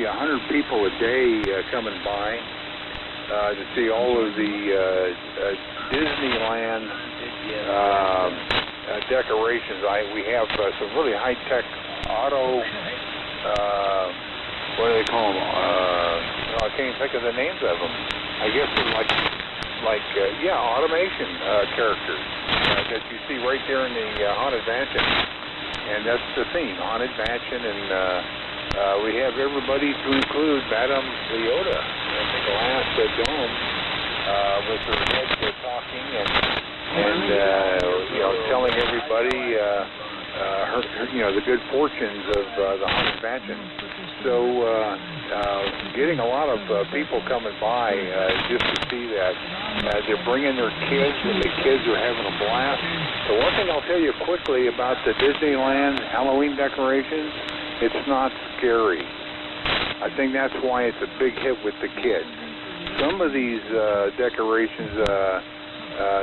maybe 100 people a day coming by to see all of the Disneyland decorations. We have some really high-tech auto, what do they call them? I can't even think of the names of them. I guess they're like automation characters that you see right there in the Haunted Mansion. And that's the theme, Haunted Mansion, and we have everybody to include Madame Leota in the glass dome with her head talking and telling everybody the good fortunes of the Haunted Mansion. So getting a lot of people coming by just to see that. They're bringing their kids, and the kids are having a blast. The one thing I'll tell you quickly about the Disneyland Halloween decorations, it's not scary. I think that's why it's a big hit with the kids. Some of these decorations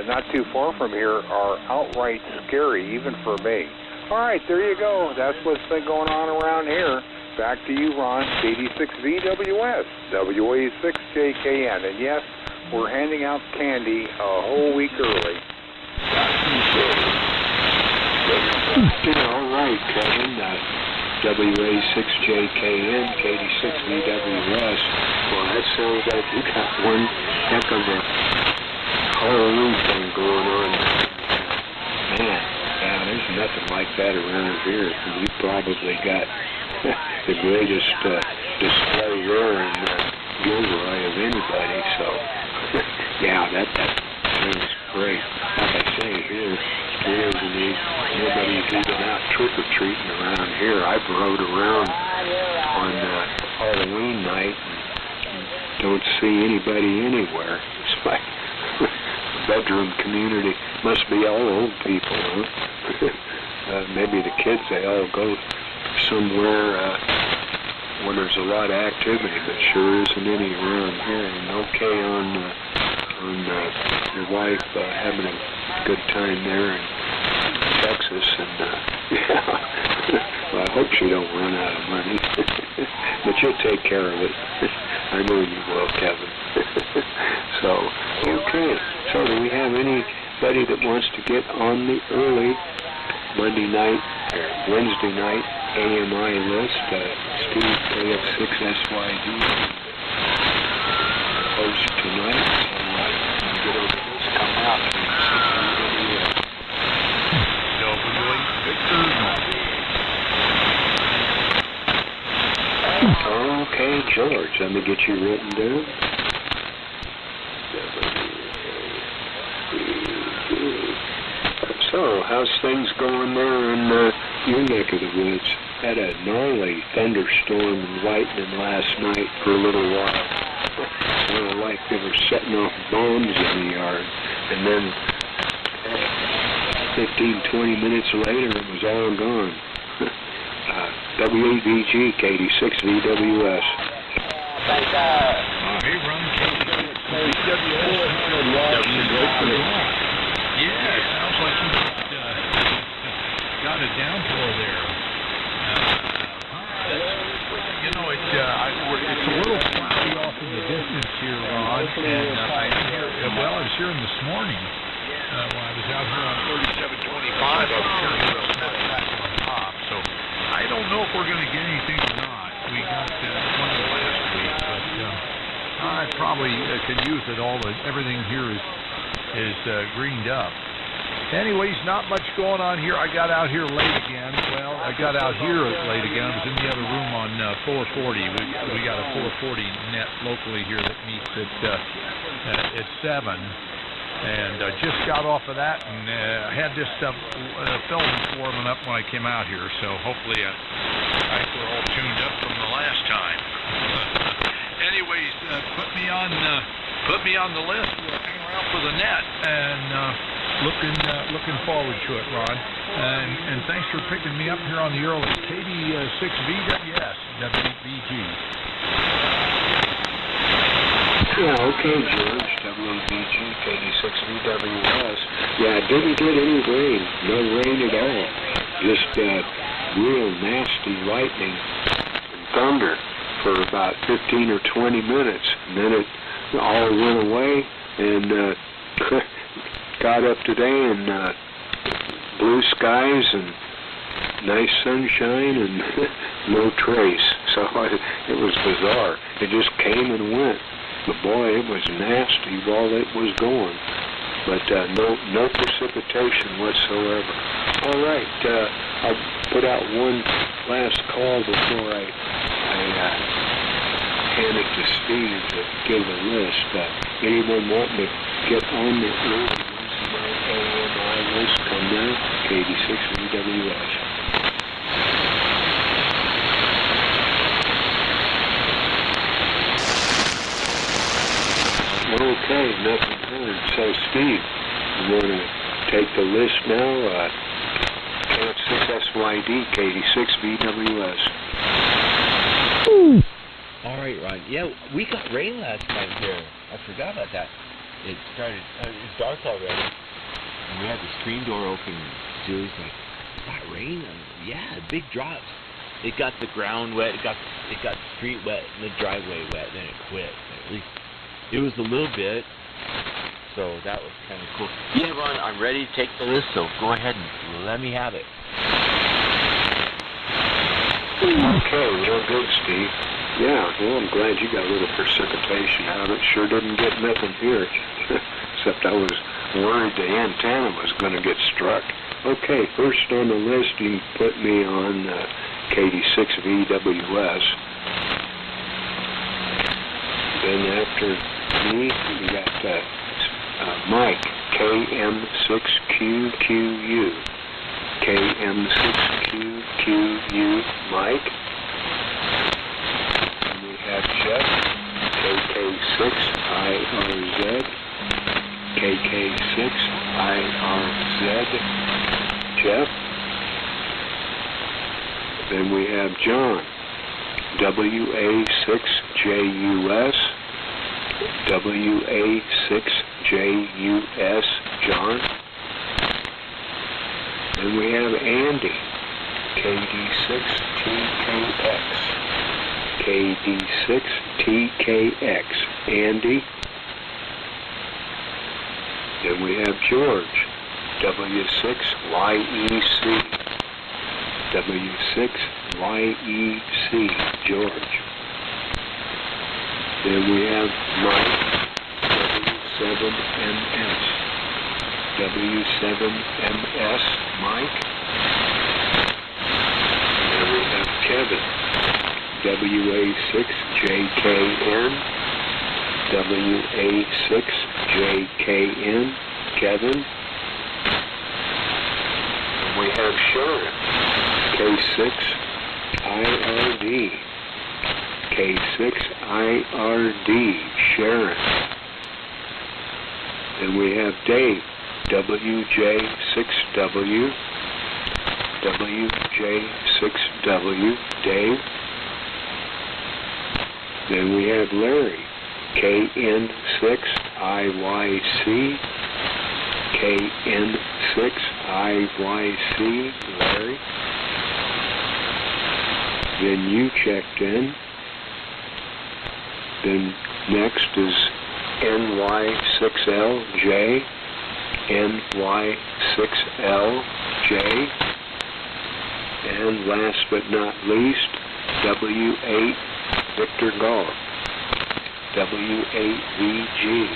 not too far from here are outright scary, even for me. All right, there you go. That's what's been going on around here. Back to you, Ron. 86VWS, WA6JKN. And yes, we're handing out candy a whole week early. All right, Kevin. WA6JKN, 86VWS. Well, that sounds like you got one heck of a Halloween thing going on. Man, yeah, there's nothing like that around here. You probably got the greatest display there in Gilroy of anybody, so yeah, that sounds great. Like I say, here isn't nobody's even out trick-or-treating around here. I've rode around on Halloween night and don't see anybody anywhere. It's like the bedroom community must be all old people, huh? Maybe the kids, they all go somewhere when there's a lot of activity, but sure isn't any around here. And okay on your wife having a good time there in Texas, and well, I hope she don't run out of money, but you'll take care of it. I know you will, Kevin. So, okay. So do we have anybody that wants to get on the early Monday night or Wednesday night AMI list? Steve KF6SYD host tonight. So get over this, come out and okay, George, let me get you written down. So, how's things going there in your neck of the woods? Had a gnarly thunderstorm and lightning last night for a little while. Sounded like they were setting off bombs in the yard. And then 15-20 minutes later, it was all gone. WAVG, KD6VWS. Hey, Ron, yeah, it sounds like you got a downpour there. It's a little cloudy off in the distance here, Ron, and I was hearing this morning when I was out here on 3725, I was hearing a snap back on top, so I don't know if we're going to get anything or not. We got plenty last week, but I probably could use it all. Everything here is greened up. Anyways, not much going on here. I got out here late again. Well, I got out here late again. I was in the other room on 440. We got a 440 net locally here that meets at 7. And I just got off of that and had this stuff filming warming up when I came out here. So hopefully I think we're all tuned up from the last time. Anyways, put me on the list. We'll hang around for the net and looking forward to it, Ron. And thanks for picking me up here on the early KD6VWS WVG. Yeah, okay, George. WVG, KD6VWS. Yeah, it didn't get any rain. No rain at all. Just real nasty lightning and thunder. for about 15 or 20 minutes, and then it all went away, and got up today, and blue skies and nice sunshine and no trace. So it was bizarre. It just came and went. But boy, it was nasty while it was going. But no precipitation whatsoever. All right, I'll put out one last call before I hand it to Steve to give a list. Anyone wanting to get on the AMI list, come now, KD6VWS. Okay, nothing heard. So, Steve, you want to take the list now? KF6SYD, KD6VWS. All right, Ron. Yeah, we got rain last night here. I forgot about that. It started, it's dark already. And we had the screen door open. Julie's like, that rain? Yeah, big drops. It got the ground wet, it got the street wet, and the driveway wet, then it quit. At least it was a little bit, so that was kind of cool. Yeah, Ron, I'm ready to take the list, so go ahead and let me have it. Okay, real good, Steve. Yeah, well, I'm glad you got a little precipitation out of it. Sure didn't get nothing here, except I was worried the antenna was going to get struck. Okay, first on the list, you can put me on KD6VWS. Then after me, we got Mike, KM6QQU. KM6QQU, Mike. And we have Jeff, KK6IRZ. KK6IRZ, Jeff. Then we have John, WA6JUS. WA6JUS, John. Then we have Andy, KD6TKX. KD6TKX, Andy. Then we have George, W6YEC. W6YEC, George. Then we have Mike, W7MS. W7MS, Mike. Then we have Kevin, WA6JKN. WA6JKN, Kevin. And we have Sharon, K6IRD. K6IRD, Sharon. And we have Dave, WJ6W. WJ6W, Dave. Then we have Larry, KN6IYC. KN6IYC, Larry. Then you checked in. Then next is NY6LJ, NY6LJ, and last but not least, W8 Victor Golf, W8VG,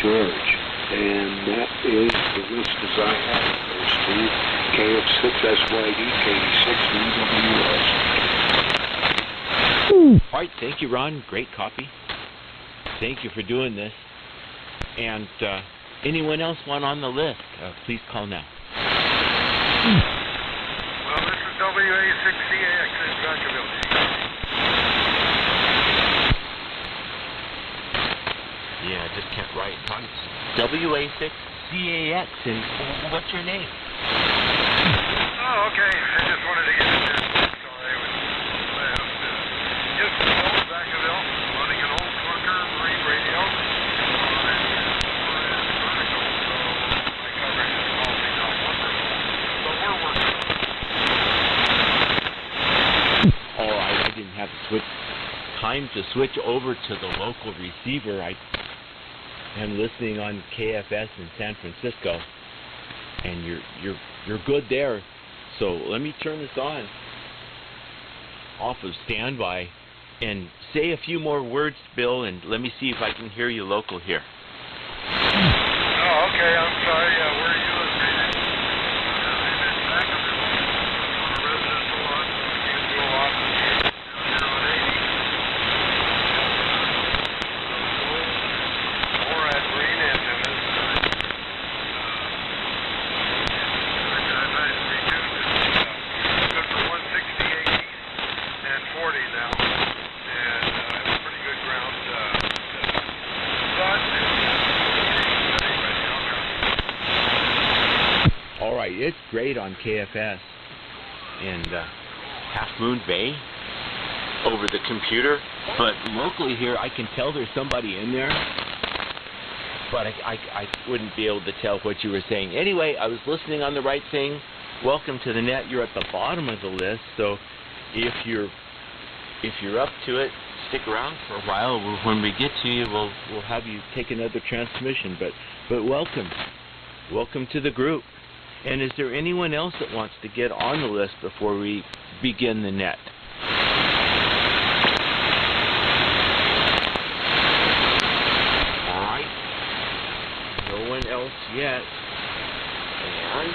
George. And that is the list as I have it there, Steve. KF6SYD, KD6VWS. All right, thank you, Ron. Great copy. Thank you for doing this. And anyone else want on the list, please call now. Well, this is WA6CAX in Vacaville. Yeah, I just kept right on. WA6CAX, and what's your name? Oh, okay. I just wanted to get it there. Sorry, I was just old Vacaville, running an old clunker marine radio on vertical, so my coverage is probably not wonderful, but we're working on it. Oh, I didn't have to switch. time to switch over to the local receiver. I am listening on KFS in San Francisco, and you're good there. So let me turn this on off of standby and say a few more words, Bill, and let me see if I can hear you local here. Oh, okay. I'm sorry. Where are you located? I'm in Vacaville, on a residential lot, so I can't do a lot down here on 80. Or at Green End in this time. I've had it retuned. It's good for 168 and 40 now. And it's pretty good ground. All right, it's great on KFS in Half Moon Bay over the computer, but locally here I can tell there's somebody in there, but I wouldn't be able to tell what you were saying. Anyway, I was listening on the right thing. Welcome to the net. You're at the bottom of the list, so if you're up to it, stick around for a while. When we get to you, we'll have you take another transmission. But welcome to the group. And is there anyone else that wants to get on the list before we begin the net? All right. No one else yet. And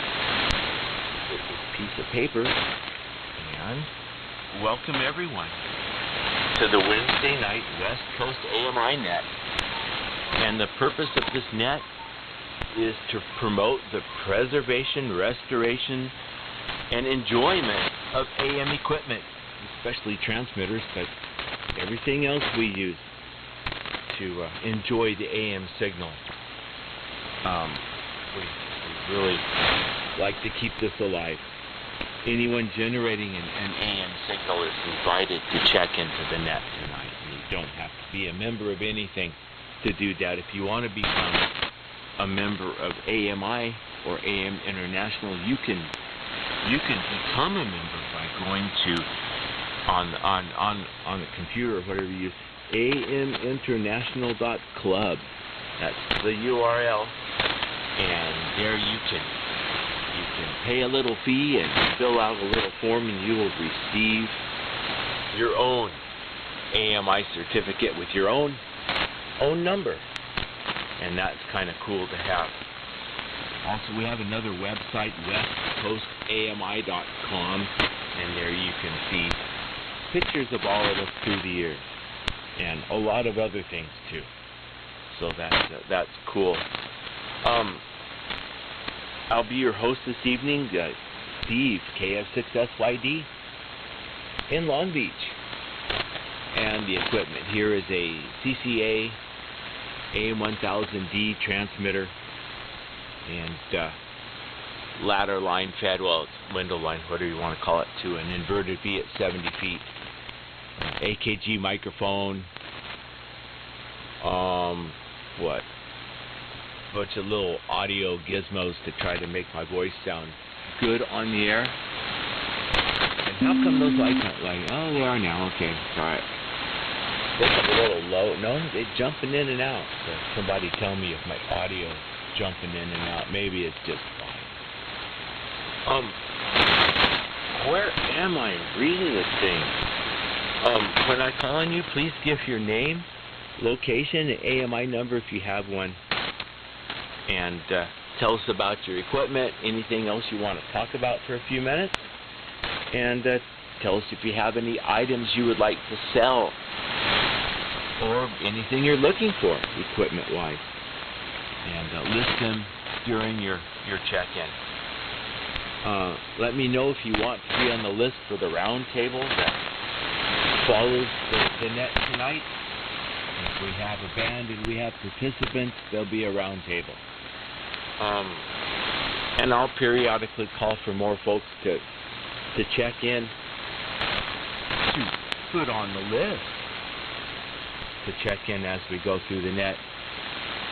get this piece of paper. And welcome everyone to the Wednesday night West Coast AMI net. And the purpose of this net is to promote the preservation, restoration, and enjoyment of AM equipment, especially transmitters, but everything else we use to enjoy the AM signal. We really like to keep this alive. Anyone generating an AM signal is invited to check into the net tonight. You don't have to be a member of anything to do that. If you want to become a member of AMI or AM International, you can become a member by going to on the computer or whatever you use, aminternational.club. That's the URL, and there you can pay a little fee and fill out a little form, and you will receive your own AMI certificate with your own number. And that's kind of cool to have. Also, we have another website, westcoastami.com, and there you can see pictures of all of us through the years, and a lot of other things too. So that's cool. I'll be your host this evening, Steve, KF6SYD, in Long Beach. And the equipment here is a CCA AM1000D transmitter and ladder line fed, well, it's window line, whatever you want to call it, to an inverted V at 70 feet. AKG microphone. What? Bunch of little audio gizmos to try to make my voice sound good on the air. And how come those lights aren't lighting? Oh, they are now. Okay, alright. They're a little low. No, they're jumping in and out. So somebody tell me if my audio is jumping in and out. Maybe it's just fine. Where am I reading this thing? When I call on you, please give your name, location, and AMI number if you have one. And tell us about your equipment, anything else you want to talk about for a few minutes. And tell us if you have any items you would like to sell or anything you're looking for equipment-wise. And list them during your check-in. Let me know if you want to be on the list for the round table that follows the net tonight. If we have a band and we have participants, there'll be a round table. And I'll periodically call for more folks to check in, to put on the list, to check in as we go through the net.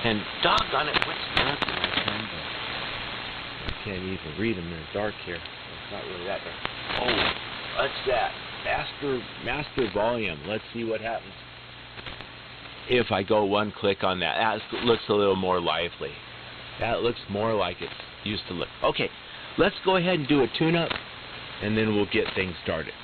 And doggone it, which tab did I turn to? I can't even read them, they're dark here. It's not really that dark. Oh, what's that? master volume. Let's see what happens if I go one click on that. That looks a little more lively. That looks more like it used to look. Okay, let's go ahead and do a tune-up, and then we'll get things started.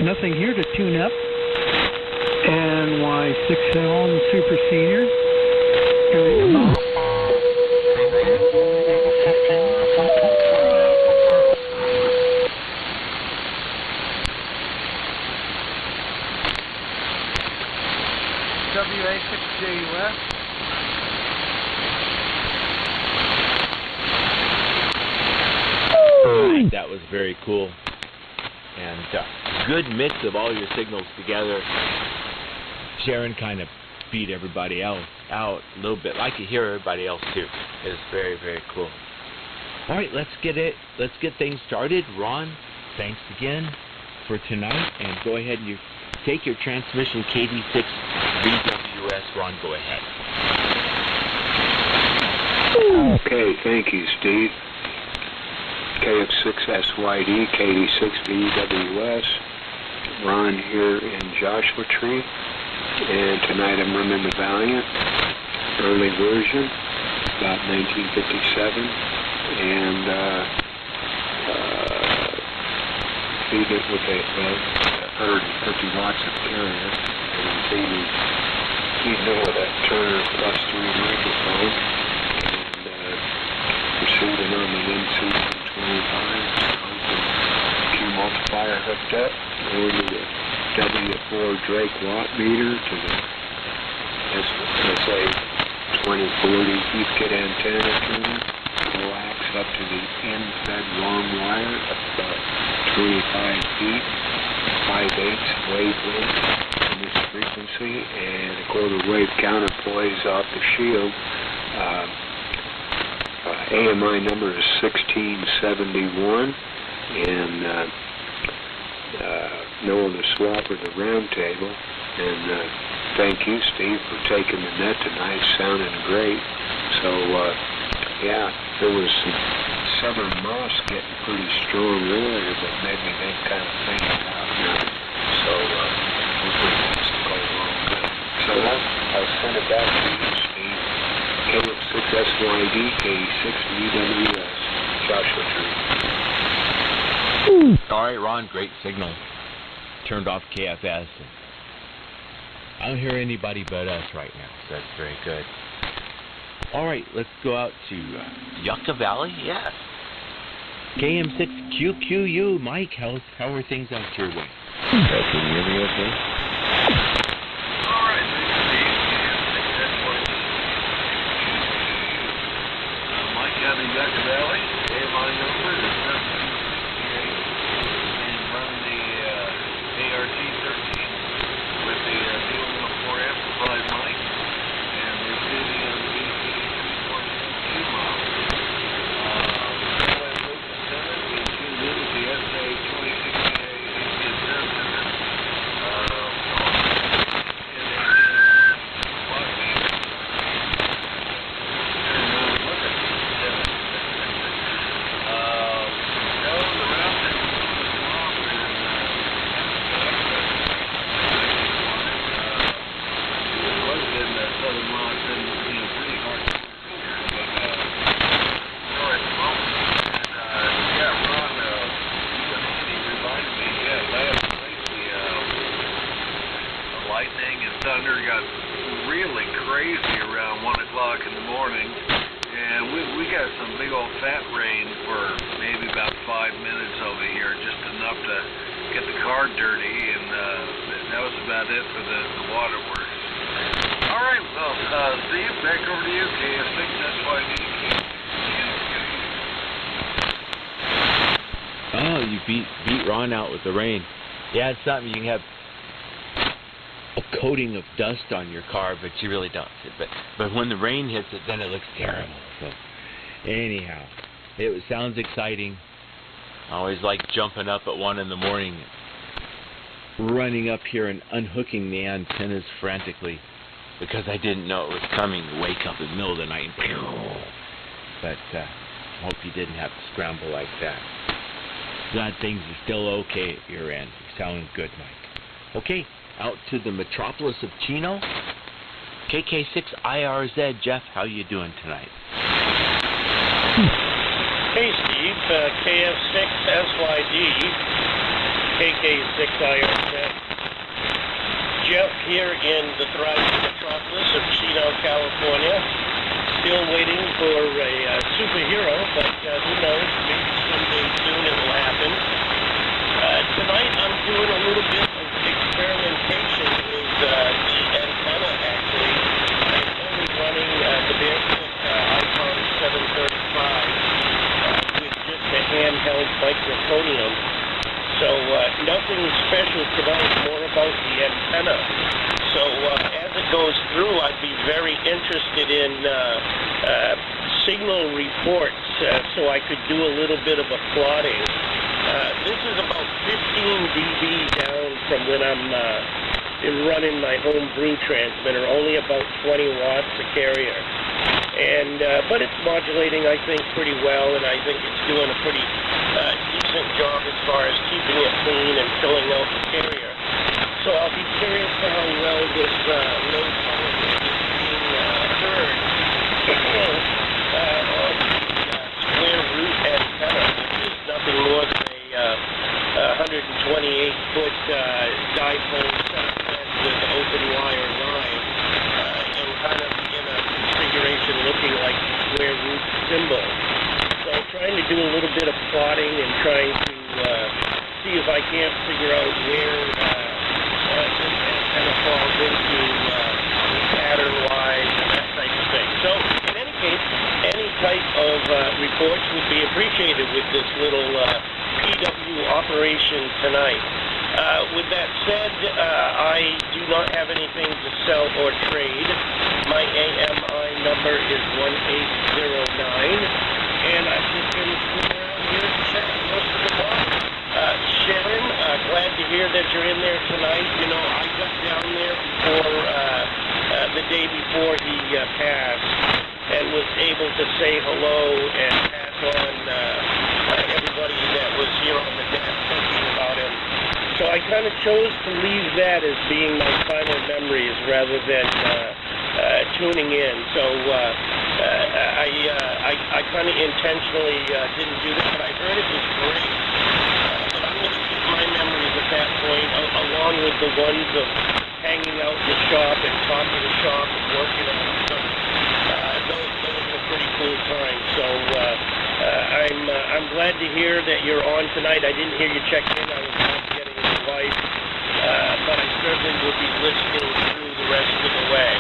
Nothing here to tune up. And Y6L Super Senior. Here we go. WA6JUS. That was very cool. And good mix of all your signals together. Sharon kind of beat everybody else out a little bit. I could hear everybody else too. It was very, very cool. All right, let's get things started. Ron, thanks again for tonight. And go ahead and you take your transmission KD6 VWS. Ron, go ahead. Okay, thank you, Steve. KF6SYD, KD6VWS, Ron here in Joshua Tree, and tonight I'm running the Valiant, early version, about 1957, and feed it with a 150 watts of carrier, and feeding it with a Turner +3 microphone, and proceeding on the NC 25, Q multiplier hooked up, over to the W4 Drake watt meter to the SA 2040 heathkit antenna tuner, coax up to the end-fed long wire up about 25 feet, 5/8 wavelength in this frequency, and a quarter wave counterpoise off the shield. AMI number is 1671, and Noah the Swap of the round table. And thank you, Steve, for taking the net tonight. Sounding great. So, yeah, there was some southern moss getting pretty strong earlier, but maybe they kind of faded out now. So, hopefully it's go along good. So I'll send it back to you, Steve. KF6SYD, KD6VWS, Joshua Tree. All right, Ron, great signal. Turned off KFS. I don't hear anybody but us right now, so that's very good. All right, let's go out to Yucca Valley. Yes. KM6QQU. Mike, how are things out your way? Can you hear me okay? All right, Mike out in Yucca Valley. AMI number is 1768. And run the ART-13 with the D114 amplified mic. And we're sitting on the DC 3.2 miles. We tuned in with the SA 2068 antenna. Lightning and thunder got really crazy around 1 o'clock in the morning, and we got some big old fat rain for maybe about 5 minutes over here, just enough to get the car dirty, and that was about it for the waterworks. All right, well, Steve, back over to you, KF6SYD. Oh, you beat Ron out with the rain. Yeah, it's something. You can have a coating of dust on your car, but you really don't. But when the rain hits it, then it looks terrible. So anyhow, it sounds exciting. I always like jumping up at 1 in the morning, running up here and unhooking the antennas frantically because I didn't know it was coming. Wake up in the middle of the night and but hope you didn't have to scramble like that. Glad things are still okay at your end. You're sounding good, Mike. Okay, out to the metropolis of Chino. KK6IRZ, Jeff, how you doing tonight? Hey Steve, KF6SYD, KK6IRZ. Jeff here in the thriving metropolis of Chino, California. Still waiting for a superhero, but who knows, maybe someday soon it will happen. Tonight I'm doing a little bit of experimentation with the antenna, actually. I'm only running the barefoot Icon 735 with just a handheld microfonium. So nothing special tonight, more about the antenna. So as it goes through, I'd be very interested in signal reports so I could do a little bit of a plotting. This is about 15 dB down from when I'm running my home brew transmitter, only about 20 watts a carrier. And but it's modulating, I think, pretty well, and I think it's doing a pretty decent job as far as keeping it clean and filling out the carrier. So I'll be curious to how well this low power is being heard on the square root antenna, which is nothing more than a 128-foot dipole setup with open wire line, and kind of in a configuration looking like the square root symbol. So trying to do a little bit of plotting and trying to see if I can't figure out where this antenna falls into pattern-wise and that type of thing. So in any case, any type of reports would be appreciated with this little PW operation tonight. With that said, I do not have anything to sell or trade. My AMI number is 1809, and I've just been sitting around here checking most of the block. Sharon, glad to hear that you're in there tonight. You know, I got down there before the day before he passed, and was able to say hello and pass on everybody that was here on the deck thinking about him. So I kind of chose to leave that as being my final memories rather than tuning in. So I kind of intentionally didn't do that, but I heard it was great. But I'm going to keep my memories at that point, along with the ones of hanging out in the shop and talking to shop and working on stuff. Those were pretty cool times. So I'm glad to hear that you're on tonight. I didn't hear you check in. I was not getting his wife, but I certainly will be listening through the rest of the way.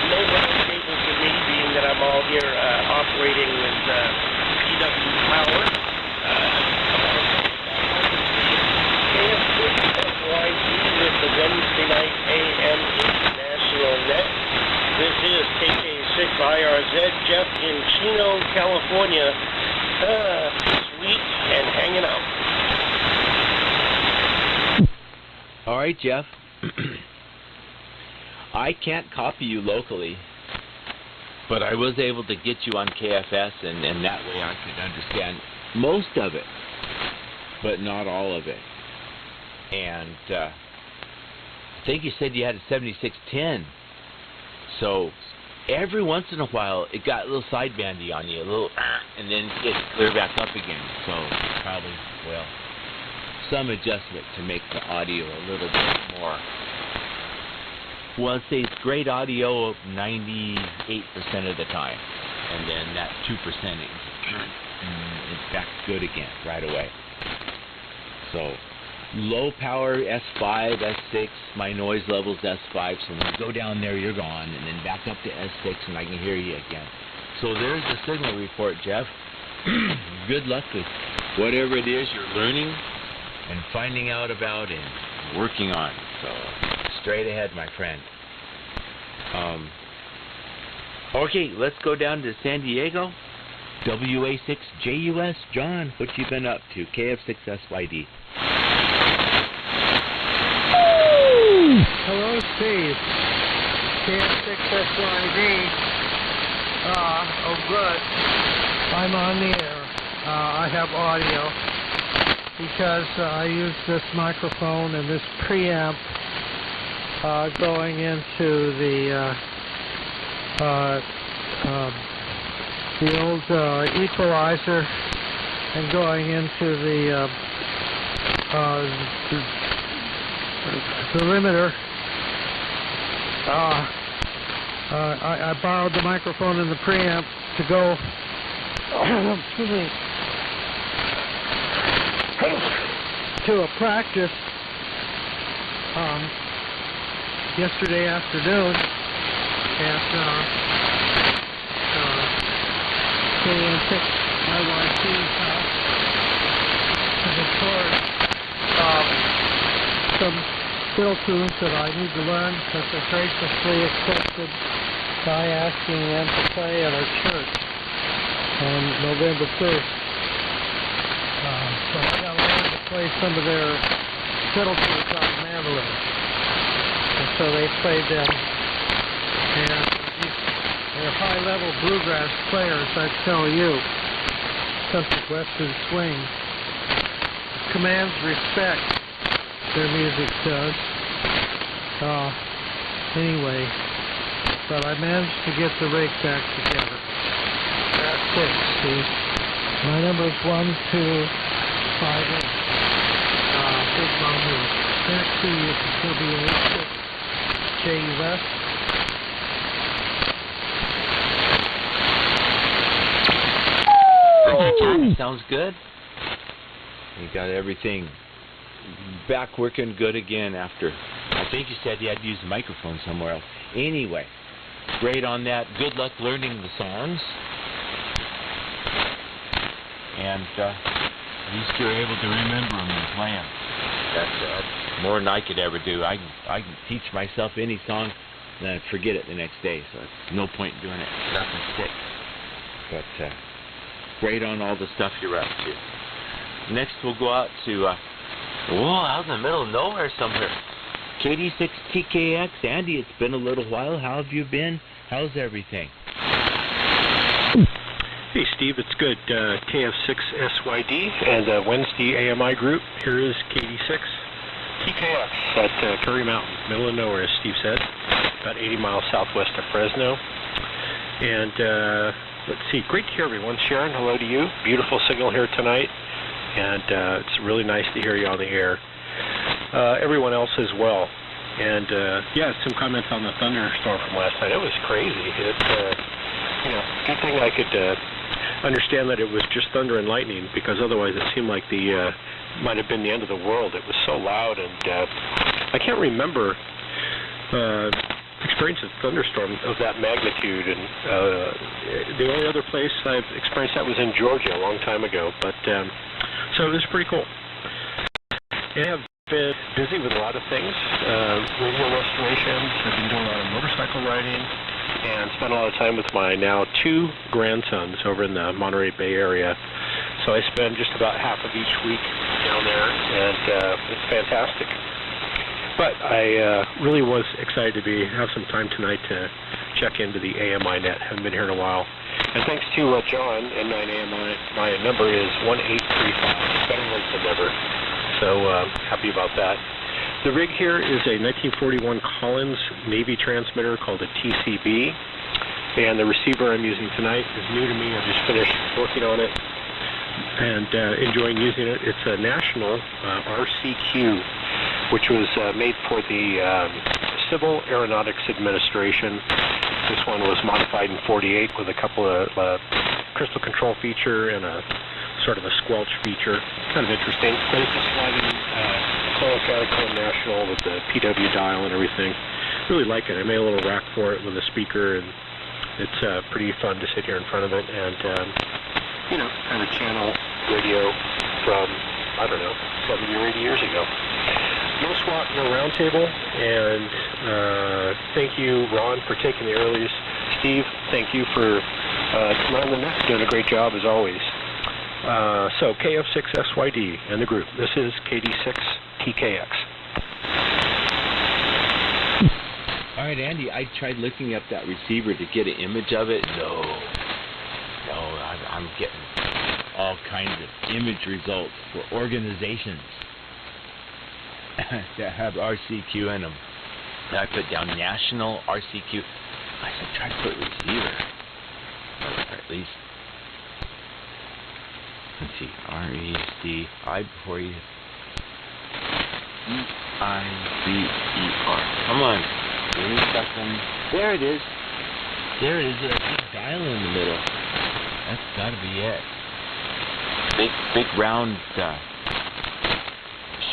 No round table for me, being that I'm all here operating with PW power. KF6SYD with the Wednesday night AM International Net. This is KK6IRZ, Jeff in Chino, California. Sweet and hanging out. All right, Jeff. I can't copy you locally, but I was able to get you on KFS, and that way I could understand most of it, but not all of it. And I think you said you had a 7610. So every once in a while, it got a little sidebandy on you, a little, and then it cleared back up again. So probably, well, some adjustment to make the audio a little bit more. Well, I'd say it's great audio 98% of the time, and then that 2% it's back good again right away. So low power S5, S6, my noise level's S5, so when you go down there, you're gone, and then back up to S6, and I can hear you again. So there's the signal report, Jeff. Good luck with whatever it is you're learning and finding out about and working on. So Straight ahead, my friend. Okay, let's go down to San Diego. WA6JUS. John, what you been up to? KF6SYD. Hello, Steve. KF6SYD. Oh, good. I'm on the air. I have audio because I use this microphone and this preamp going into the old equalizer and going into the limiter. I borrowed the microphone and the preamp to go to a practice yesterday afternoon at my wife's house to record some fill tunes that I need to learn because they're graciously accepted by asking them to play at our church on November 1st. So I got to learn to play some of their fiddle tunes on the mandolin. And so they played them. And they're high-level bluegrass players, I tell you. Celtic Western swing. Commands respect. Their music does. Anyway, but I managed to get the rig back together. That's it, Steve. My number is 1258. Big Mommy. Back to you for WA6JUS. Sounds good. You got everything back working good again after. I think you said you had to use the microphone somewhere else. Anyway, great on that. Good luck learning the songs. And at least you're able to remember them and play them. That's more than I could ever do. I can teach myself any song and then forget it the next day. So it's no point in doing it. Nothing sticks. But great on all the stuff you're up to. Next we'll go out to out in the middle of nowhere somewhere. KD6TKX. Andy, it's been a little while. How have you been? How's everything? Hey Steve, it's good. KF6SYD and Wednesday AMI group. Here is KD6TKX at Curry Mountain, middle of nowhere, as Steve said, about 80 miles southwest of Fresno. And let's see, great to hear everyone. Sharon, hello to you. Beautiful signal here tonight, and it's really nice to hear you on the air. Everyone else as well. And yeah, some comments on the thunderstorm from last night. It was crazy. It, good thing I could understand that it was just thunder and lightning, because otherwise it seemed like the might have been the end of the world. It was so loud, and I can't remember experiencing a thunderstorm of that magnitude. And the only other place I've experienced that was in Georgia a long time ago. But so it was pretty cool. I have been busy with a lot of things, radio restorations. I've been doing a lot of motorcycle riding, and spent a lot of time with my now 2 grandsons over in the Monterey Bay area. So I spend just about half of each week down there, and it's fantastic. But I really was excited to have some time tonight to check into the AMI net. Haven't been here in a while. And thanks to John and 9AMI, my number is 1835. Better late than never. So happy about that. The rig here is a 1941 Collins Navy transmitter called a TCB, and the receiver I'm using tonight is new to me. I just finished working on it and enjoying using it. It's a National RCQ, which was made for the Civil Aeronautics Administration. This one was modified in '48 with a couple of crystal control feature and a sort of a squelch feature. Kind of interesting. But it's a sliding Cone National with the PW dial and everything. Really like it. I made a little rack for it with a speaker, and it's pretty fun to sit here in front of it and, kind of channel radio from, I don't know, 70 or 80 years ago. no squat, no roundtable. And thank you, Ron, for taking the earliest. Steve, thank you for running the net. Doing a great job as always. So KF6SYD and the group. This is KD6TKX. All right, Andy, I tried looking up that receiver to get an image of it. No, I'm getting all kinds of image results for organizations that have RCQ in them. I put down national RCQ. I said, try to put receiver. Or at least, let's see, R-E-C-I before you. E-I-V-E-R. Come on. Give me a second. There it is. There it is. That big dial in the middle. That's got to be it. Big round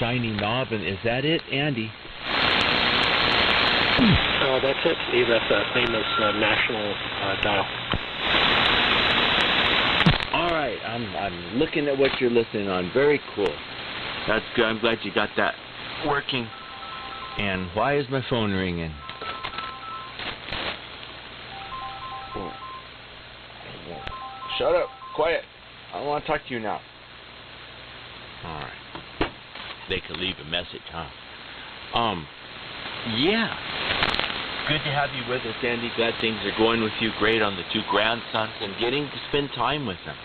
shiny knob. And is that it, Andy? That's it, Steve. That's a famous national dial. All right. I'm looking at what you're listening on. Very cool. That's good. I'm glad you got that working. And why is my phone ringing? Shut up. Quiet. I don't want to talk to you now. All right. They could leave a message, huh? Yeah. Good to have you with us, Andy. Glad things are going with you great on the two grandsons and getting to spend time with them.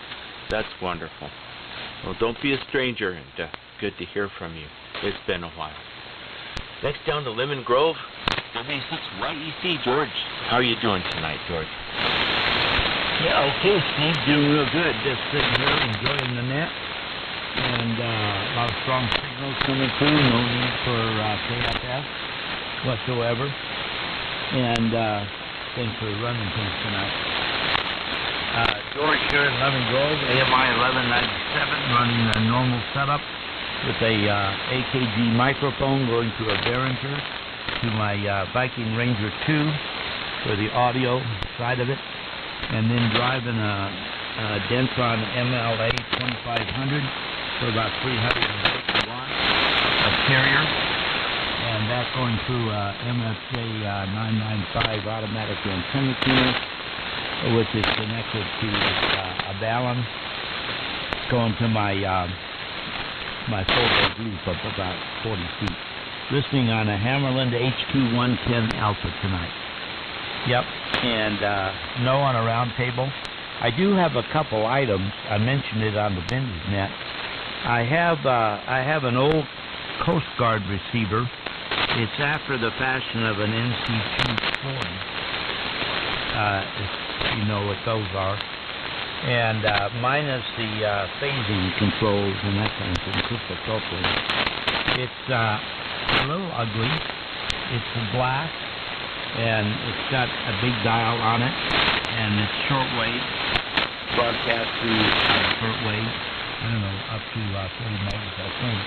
That's wonderful. Well, don't be a stranger, and good to hear from you. It's been a while. Next down to Lemon Grove, W6YEC, George. How are you doing tonight, George? Yeah, okay, Steve. Doing real good. Just sitting here enjoying the net. And a lot of strong signals coming through. No need for KFS whatsoever. And thanks for running things tonight. George here in Lemon Grove, AMI 1197, running a normal setup with a AKG microphone going to a Behringer to my Viking Ranger 2 for the audio side of it, and then driving a Dentron MLA 2500 for about 350 watts of carrier, and that's going through MFJ 995 automatic antenna tuner, which is connected to a balun going to my my full-bed loop of about 40 feet. Listening on a Hammerland HQ110 Alpha tonight. Yep, and no on a round table. I do have a couple items. I mentioned it on the vintage net. I have an old Coast Guard receiver. It's after the fashion of an NC240. If you know what those are. And minus the phasing controls and that kind of thing, crystal filtering. It's a little ugly. It's black, and it's got a big dial on it, and it's shortwave, broadcast through shortwave. I don't know, up to 30 megs, I think.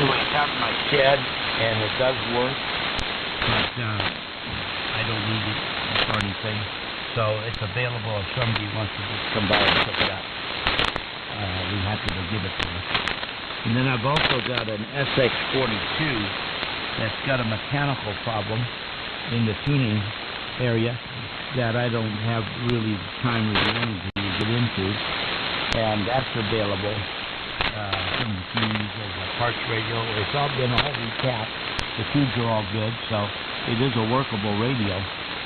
Anyway, it's out in my shed, and it does work, but I don't need it for anything. So it's available if somebody wants to just come by and pick it up. We're happy to give it to them. And then I've also got an SX42 that's got a mechanical problem in the tuning area that I don't have really time or energy to get into. And that's available. Some keys, there's a parts radio. It's all been all recapped. The tubes are all good, so it is a workable radio.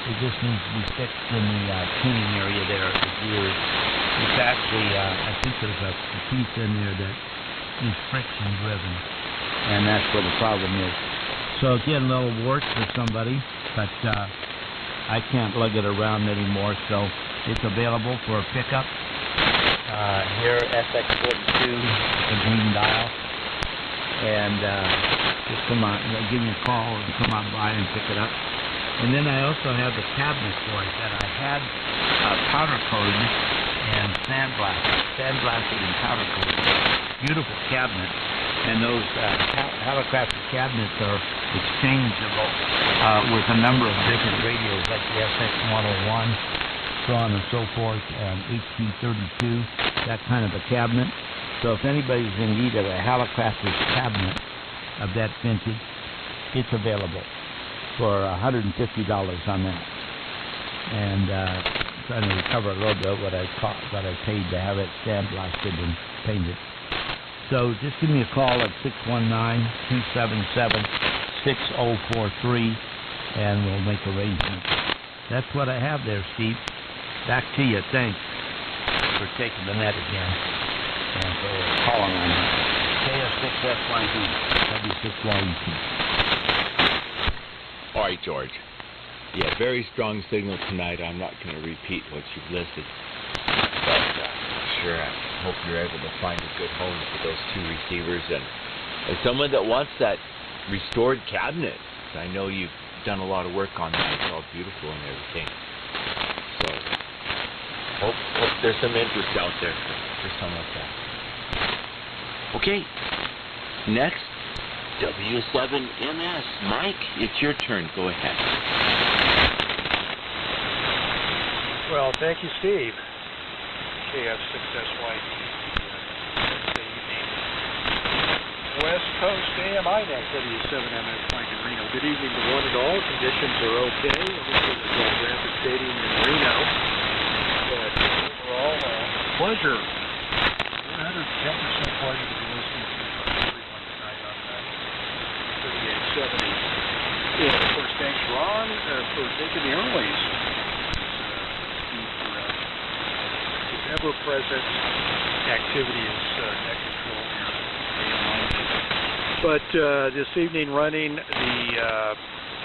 It just needs to be fixed in the tuning area there. It's actually, I think there's a piece in there that is friction driven, and that's where the problem is. So again, a little work for somebody, but I can't lug it around anymore, so it's available for a pickup. Here, SX42, the green dial, and just come on, give me a call and come on by and pick it up. And then I also have the cabinet for it that I had powder coated and sandblasted and powder coated. Beautiful cabinet, and those Hallicrafted cabinets are exchangeable with a number of different radios like the SX101, so on and so forth, and HT32, that kind of a cabinet. So if anybody's in need of a Hallicrafted cabinet, of that vintage, it's available for $150 on that. And trying to recover a little bit what I paid to have it sandblasted and painted. So just give me a call at 619-277-6043, and we'll make arrangements. That's what I have there, Steve. Back to you. Thanks for taking the net again and for calling on me. KF6SYD, W6YET. All right, George. Yeah, very strong signal tonight. I'm not going to repeat what you've listed. But sure, I hope you're able to find a good home for those two receivers. And someone that wants that restored cabinet. I know you've done a lot of work on that. It's all beautiful and everything. So, hope there's some interest out there for something like that. Okay, next, W7MS. Mike, it's your turn. Go ahead. Well, thank you, Steve. KF6SYD. Wednesday evening. West Coast AMI net, W7MS Mike in Reno. Good evening to one and all. Conditions are okay. This is Rapid Stadium in Reno. But overall, pleasure. 110% pleasure to be listening to everyone tonight on 3870. Yeah, of course, thanks, Ron, for taking the airways. Ever-present activity is net control here. But this evening running the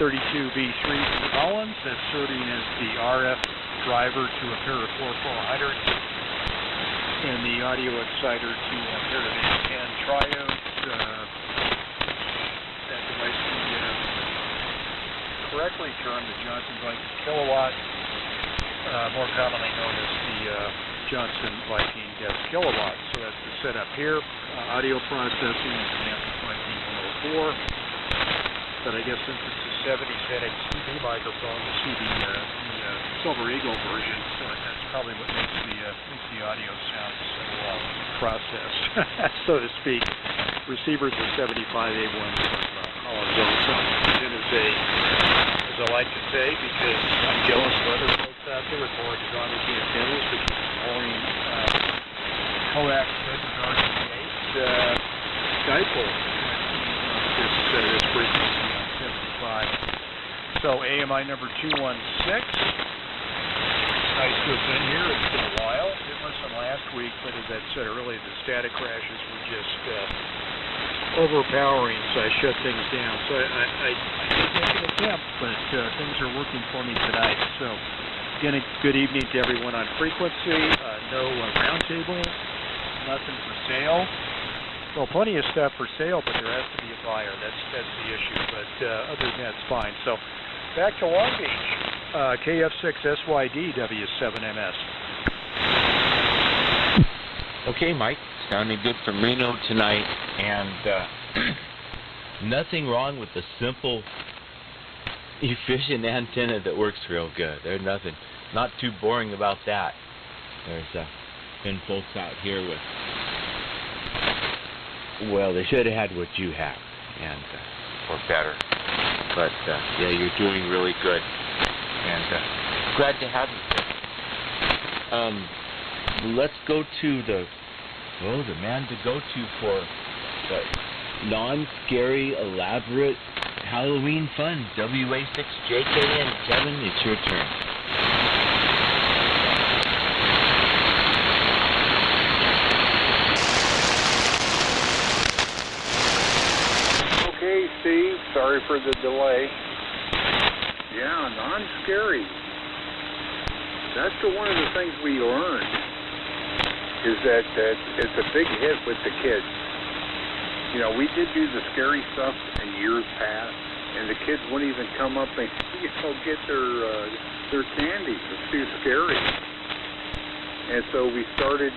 32B3 Collins that's serving as the RF driver to a pair of 4400s and the audio exciter to a pair of 810 triodes. That device can be correctly termed the Johnson Viking kilowatt, more commonly known as the Johnson Viking Death kilowatt. So that's the setup here. Audio processing is an amplified D104. But I guess since it's a 70-minute CD microphone, the Silver Eagle version, so that's probably what makes the audio sound so processed, so to speak. Receivers are 75A1 from Holland Zone. And as I like to say, because I'm jealous of other folks out there with more exotic antennas, which is boring coax regarding the dipole this frequency on 75. So AMI number 216. Nice to have been here. It's been a while. Didn't listen last week, but as I said earlier, the static crashes were just overpowering, so I shut things down. So I did make an attempt, but things are working for me tonight. So again, a good evening to everyone on frequency. No roundtable, nothing for sale. Well, plenty of stuff for sale, but there has to be a buyer. That's the issue. But other than that, it's fine. So back to Long Beach. KF6SYD W7MS. Okay, Mike. Sounding good from Reno tonight, and nothing wrong with the simple, efficient antenna that works real good. There's nothing, not too boring about that. There's been folks out here with, well, they should have had what you have, and or better. But yeah, you're doing really good, and glad to have you. Let's go to the man to go to for the non-scary, elaborate Halloween fun. WA6JKN. Kevin, it's your turn. Okay, Steve, sorry for the delay. Yeah, non-scary. That's one of the things we learned, is that it's a big hit with the kids. You know, we did do the scary stuff in years past, and the kids wouldn't even come up and get their candy. It's too scary. And so we started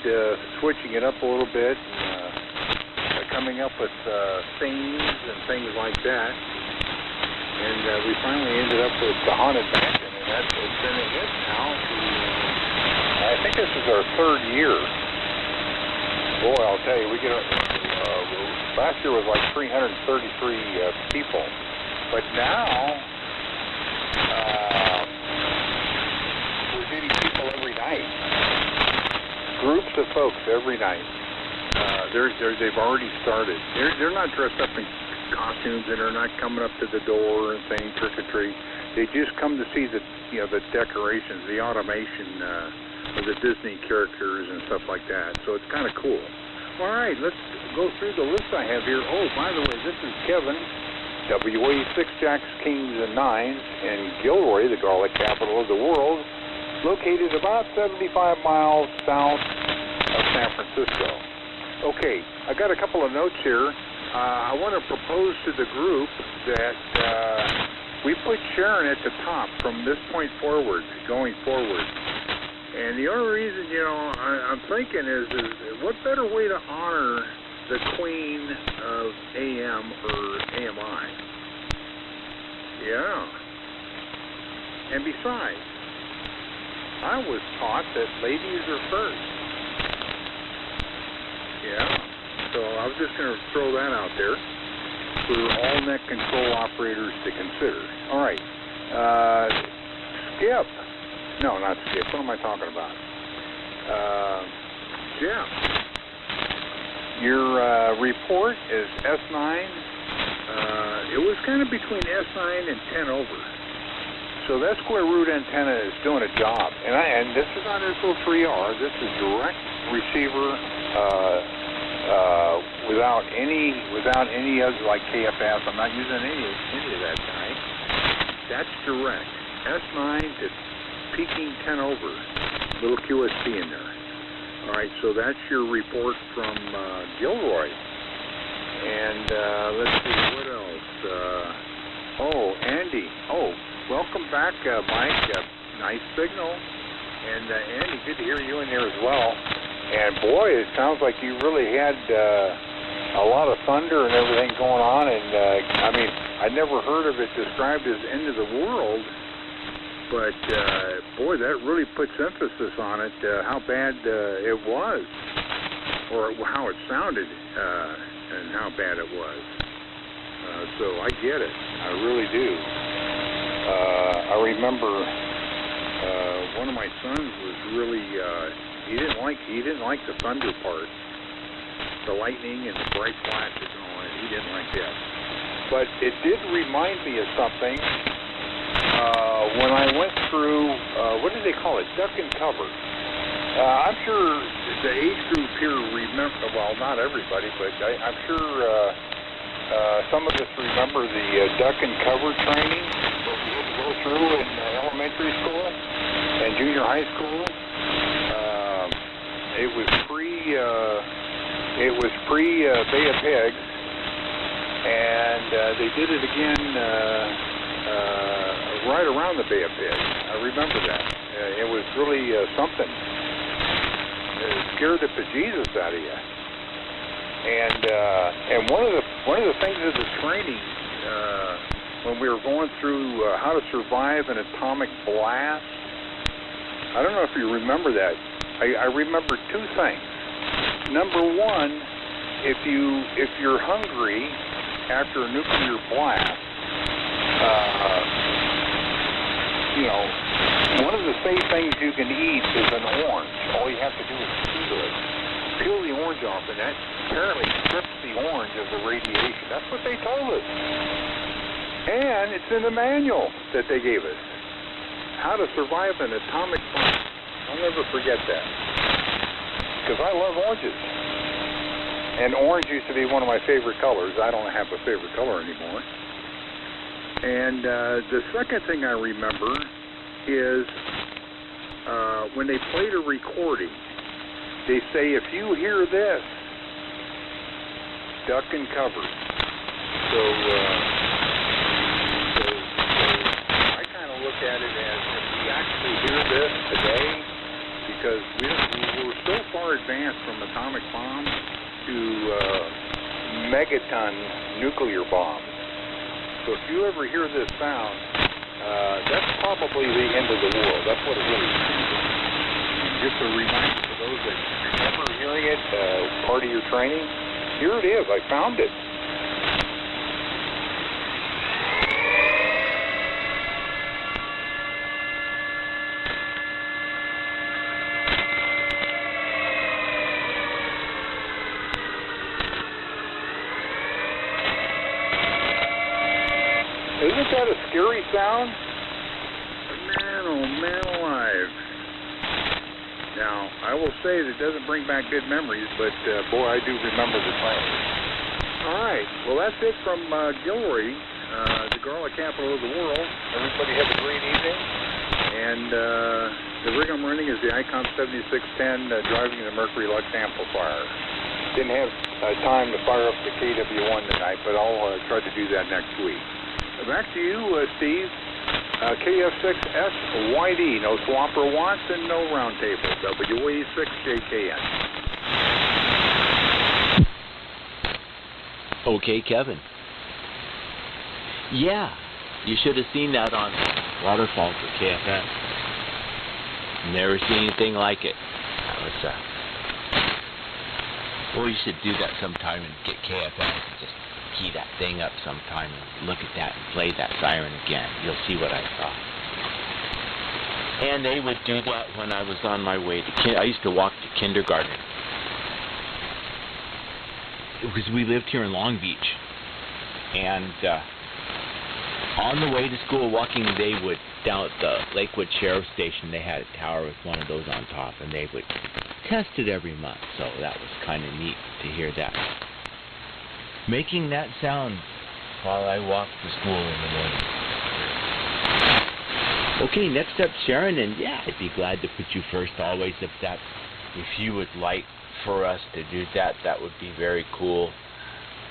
switching it up a little bit, coming up with themes and things like that. And we finally ended up with the Haunted Mansion, and it's been a hit now. I think this is our third year. boy, I'll tell you, we get last year was like 333 people, but now we're getting people every night, groups of folks every night. They've already started. They're not dressed up in costumes, and they're not coming up to the door and saying trick or treat. They just come to see the decorations, the automation of the Disney characters and stuff like that. So it's kind of cool. All right, let's go through the list I have here. Oh, by the way, this is Kevin, WA 6 Jacks, Kings, and 9s, and Gilroy, the garlic capital of the world, located about 75 miles south of San Francisco. Okay, I got a couple of notes here. I want to propose to the group that we put Sharon at the top from this point forward, going forward. And the only reason, I'm thinking is what better way to honor the Queen of AM or AMI? Yeah. And besides, I was taught that ladies are first. Yeah. So I was just going to throw that out there for all net control operators to consider. All right. Skip. No, not Skip. What am I talking about? Jeff. Your report is S9. It was kind of between S9 and 10 over. So that square root antenna is doing a job. And this is on this little 3R. This is direct receiver without any other like KFS. I'm not using any of that tonight. That's direct. S9 to peaking 10 over. Little QSP in there. All right, so that's your report from Gilroy. And let's see, what else? Andy. Welcome back, Mike. Nice signal. And Andy, good to hear you in there as well. And boy, it sounds like you really had a lot of thunder and everything going on. And I never heard of it described as end of the world. But boy, that really puts emphasis on it, how bad it was, or how it sounded, and how bad it was. So I get it. I really do. I remember one of my sons was really he didn't like the thunder part, the lightning and the bright flashes and all that. He didn't like that. But it did remind me of something when I went through what do they call it? Duck and cover. I'm sure the age group here remember. Well, not everybody, but I'm sure some of us remember the duck and cover training that we had to go through in elementary school and junior high school. It was pre Bay of Pigs, and they did it again right around the Bay of Pigs. I remember that. It was really something. It scared the bejesus out of you. And one of the things of the training when we were going through how to survive an atomic blast. I don't know if you remember that. I remember two things. Number one, if you're hungry after a nuclear blast, one of the safe things you can eat is an orange. All you have to do is peel the orange off, and that apparently strips the orange of the radiation. That's what they told us. And it's in the manual that they gave us. How to survive an atomic blast. I'll never forget that. Because I love oranges. And orange used to be one of my favorite colors. I don't have a favorite color anymore. And the second thing I remember is when they played a recording, they say, if you hear this, duck and cover. So I kind of look at it as if we actually hear this today, because we're so far advanced from atomic bombs to megaton nuclear bombs. So if you ever hear this sound, that's probably the end of the world. That's what it really is. just a reminder for those that remember hearing it, part of your training, here it is. I found it. Isn't that a scary sound? Man, oh man alive. Now, I will say that it doesn't bring back good memories, but boy, I do remember the time. All right, well, that's it from Gilroy, the garlic capital of the world. Everybody have a great evening. And the rig I'm running is the Icon 7610 driving the Mercury Lux amplifier. Didn't have time to fire up the KW1 tonight, but I'll try to do that next week. Back to you, Steve. KF6SYD, no swamper wants and no roundtable. WA6JKN. Okay, Kevin. Yeah, you should have seen that on Waterfall for KFS. Never seen anything like it. That was, well, you should do that sometime and get KFS and just key that thing up sometime and look at that and play that siren again. You'll see what I saw. And they would do that when I was on my way to I used to walk to kindergarten. Because we lived here in Long Beach. And on the way to school walking, they would, down at the Lakewood Sheriff Station, they had a tower with one of those on top, and they would test it every month. So that was kind of neat to hear that. Making that sound while I walk to school in the morning. Okay, next up, Sharon, and yeah, I'd be glad to put you first always if you would like for us to do that, that would be very cool.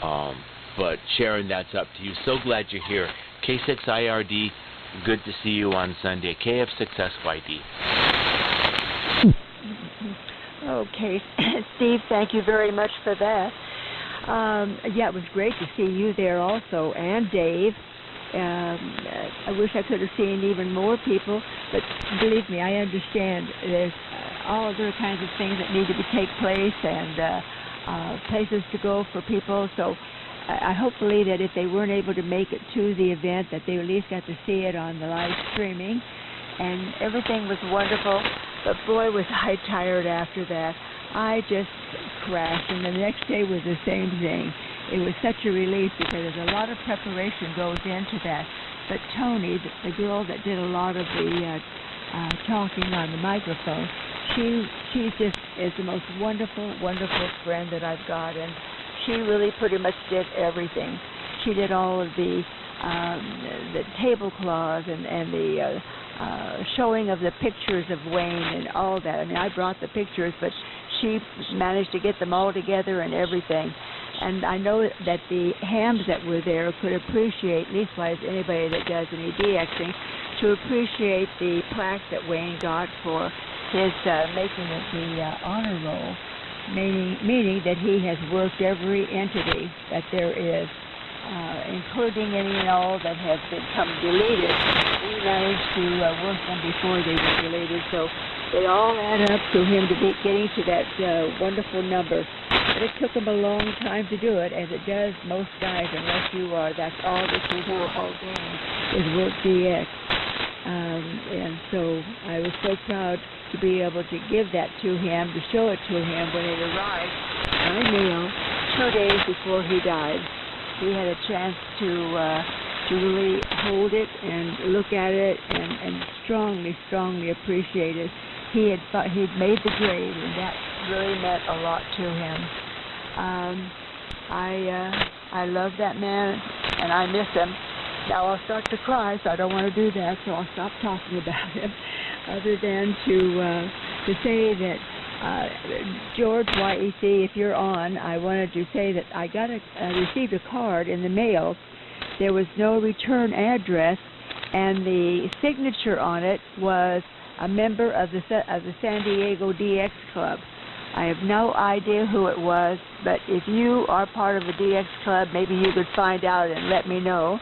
But Sharon, that's up to you. So glad you're here. K6IRD, good to see you on Sunday. KF6SYD. Okay, Steve, thank you very much for that. Yeah, it was great to see you there also, and Dave. I wish I could have seen even more people, but believe me, I understand there's all other kinds of things that need to take place and places to go for people. So I hopefully that if they weren't able to make it to the event, that they at least got to see it on the live streaming. And everything was wonderful, but boy was I tired after that. I just crashed, and the next day was the same thing. It was such a relief because there's a lot of preparation goes into that. But Tony, the girl that did a lot of the talking on the microphone, she just is the most wonderful, wonderful friend that I've got, and she really pretty much did everything. She did all of the tablecloths and the showing of the pictures of Wayne and all that. I mean, I brought the pictures, but she managed to get them all together and everything. And I know that the hams that were there could appreciate, leastwise anybody that does any DXing, to appreciate the plaque that Wayne got for his making of the honor roll, meaning that he has worked every entity that there is, including any and all that have become deleted. He managed to work them before they were deleted, so they all add up to him to be getting to that wonderful number. But it took him a long time to do it, as it does most guys, unless you are, that's all that you do all day, is work DX. And so I was so proud to be able to give that to him, to show it to him when it arrived by mail 2 days before he died. He had a chance to really hold it and look at it and strongly, strongly appreciate it. He'd made the grade, and that really meant a lot to him. I love that man, and I miss him. Now I'll start to cry, so I don't want to do that, so I'll stop talking about him, other than to say that George YEC, if you're on, I wanted to say that I received a card in the mail. There was no return address, and the signature on it was a member of the San Diego DX Club. I have no idea who it was, but if you are part of the DX Club, maybe you could find out and let me know.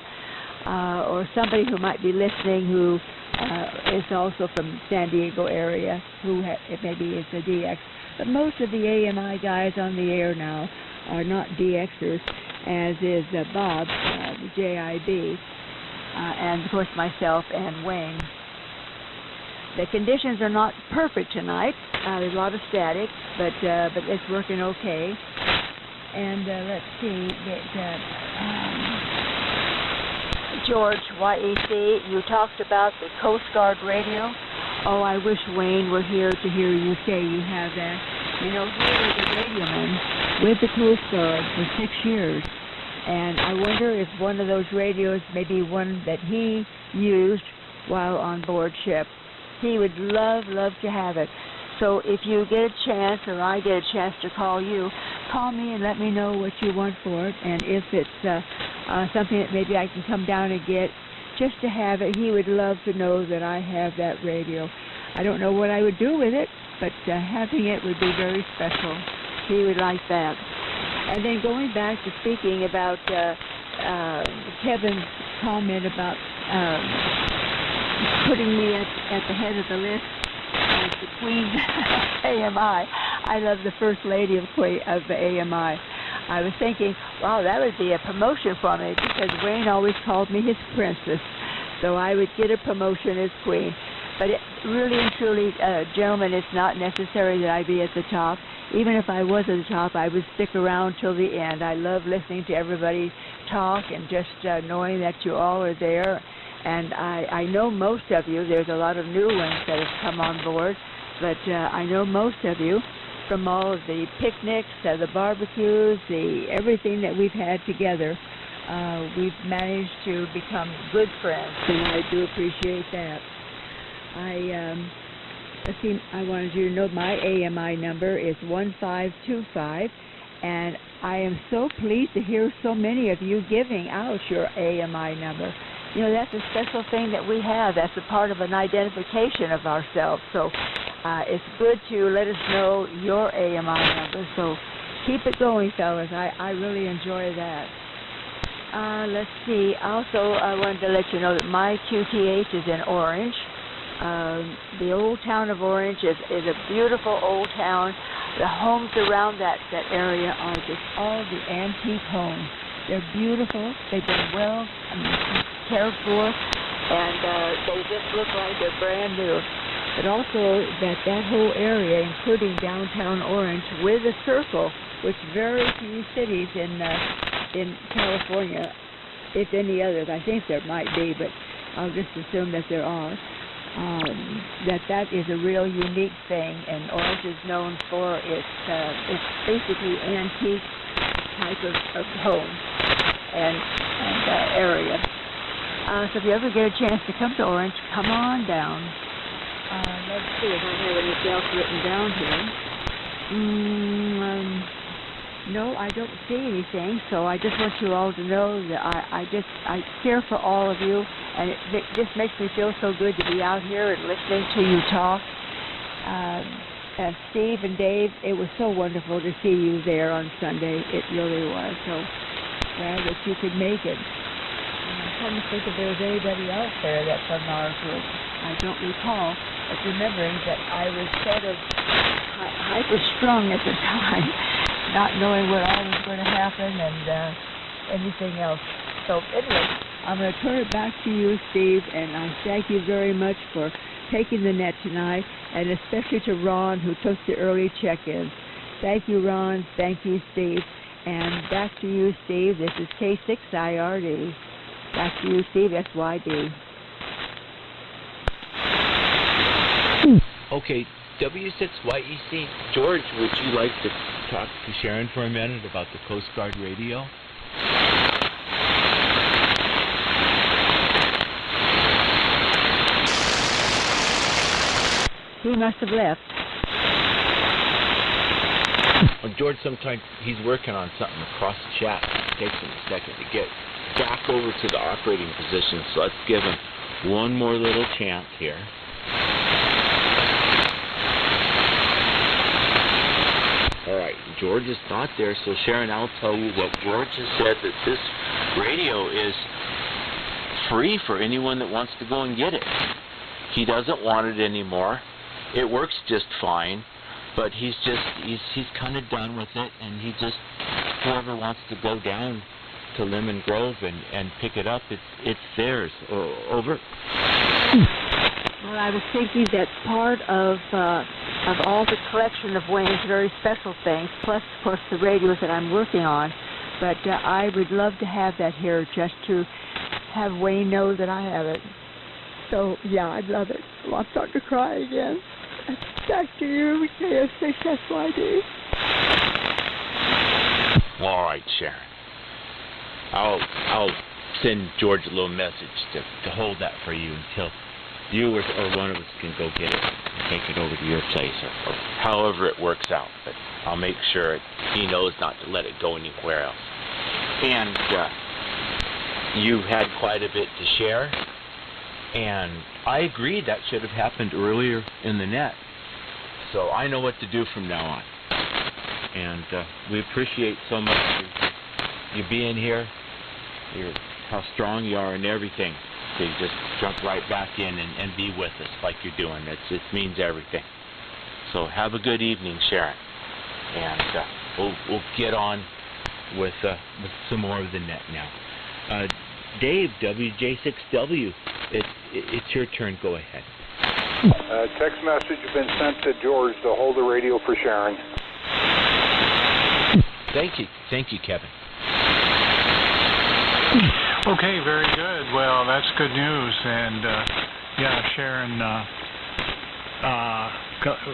Or somebody who might be listening who is also from San Diego area, who maybe is a DX. But most of the AMI guys on the air now are not DXers, as is Bob, the JIB, and of course myself and Wayne. The conditions are not perfect tonight. There's a lot of static, but it's working okay. And let's see, George, YEC, you talked about the Coast Guard radio. Oh, I wish Wayne were here to hear you say you have that. You know, he was a radioman with the Coast Guard for 6 years. And I wonder if one of those radios may be one that he used while on board ship. He would love to have it. So if you get a chance, or I get a chance to call you, call me and let me know what you want for it. And if it's something that maybe I can come down and get, just to have it, he would love to know that I have that radio. I don't know what I would do with it, but having it would be very special. He would like that. And then going back to speaking about Kevin's comment about putting me at the head of the list as the Queen AMI. I love the First Lady of the AMI. I was thinking, wow, that would be a promotion for me, because Wayne always called me his princess. So I would get a promotion as Queen. But really and truly, gentlemen, it's not necessary that I be at the top. Even if I was at the top, I would stick around till the end. I love listening to everybody talk and just knowing that you all are there. And I know most of you. There's a lot of new ones that have come on board, but I know most of you from all of the picnics, the barbecues, everything that we've had together. We've managed to become good friends, and I do appreciate that. I wanted you to know my AMI number is 1525, and I am so pleased to hear so many of you giving out your AMI number. You know, that's a special thing that we have. That's a part of an identification of ourselves. So it's good to let us know your AMI number. So keep it going, fellas. I really enjoy that. Let's see. Also, I wanted to let you know that my QTH is in Orange. The old town of Orange is a beautiful old town. The homes around that area are just all the antique homes. They're beautiful. They've been well cared for, and they just look like they're brand new. But also that whole area, including downtown Orange, with a circle, which very few cities in California, if any others, I think there might be, but I'll just assume that there are. That is a real unique thing, and Orange is known for its basically antique type of home and area. So if you ever get a chance to come to Orange, come on down. Let's see if I have anything else written down here. No, I don't see anything, so I just want you all to know that I care for all of you, and it just makes me feel so good to be out here and listening to you talk. And Steve and Dave, it was so wonderful to see you there on Sunday. It really was. So glad that you could make it. I'm trying to think if there was anybody else there that's from our group. I don't recall, but remembering that I was sort of hyper-strung at the time, not knowing what all was going to happen and anything else. So anyway, I'm going to turn it back to you, Steve, and I thank you very much for taking the net tonight, and especially to Ron, who took the early check-ins. Thank you, Ron. Thank you, Steve. And back to you, Steve. This is K6IRD. Back to you, Steve, SYD. Okay, W6YEC. George, would you like to talk to Sharon for a minute about the Coast Guard radio? He must have left. Well, George, sometimes he's working on something across the chat. It takes him a second to get back over to the operating position, so let's give him one more little chance here. All right, George is not there, so Sharon, I'll tell you that George has said that this radio is free for anyone that wants to go and get it. He doesn't want it anymore. It works just fine, but he's kind of done with it, and he just, whoever wants to go down to Lemon Grove and pick it up, it's theirs. Over. Well, I was thinking that part of all the collection of Wayne's very special things, plus, of course, the radios that I'm working on, but I would love to have that here just to have Wayne know that I have it. So, yeah, I'd love it. Oh, I'm starting to cry again. Back to you, KS6SYD. All right, Sharon. I'll send George a little message to hold that for you until you or one of us can go get it and take it over to your place, or however it works out. But I'll make sure he knows not to let it go anywhere else. And you had quite a bit to share, and I agree that should have happened earlier in the net. So I know what to do from now on. And we appreciate so much you being here, how strong you are and everything. So you just jump right back in and be with us like you're doing. It means everything. So have a good evening, Sharon. And we'll get on with some more of the net now. Dave, WJ6W, it's your turn. Go ahead. Text message has been sent to George to hold the radio for Sharon. Thank you, Kevin. Okay, very good. Well, that's good news. And yeah, Sharon,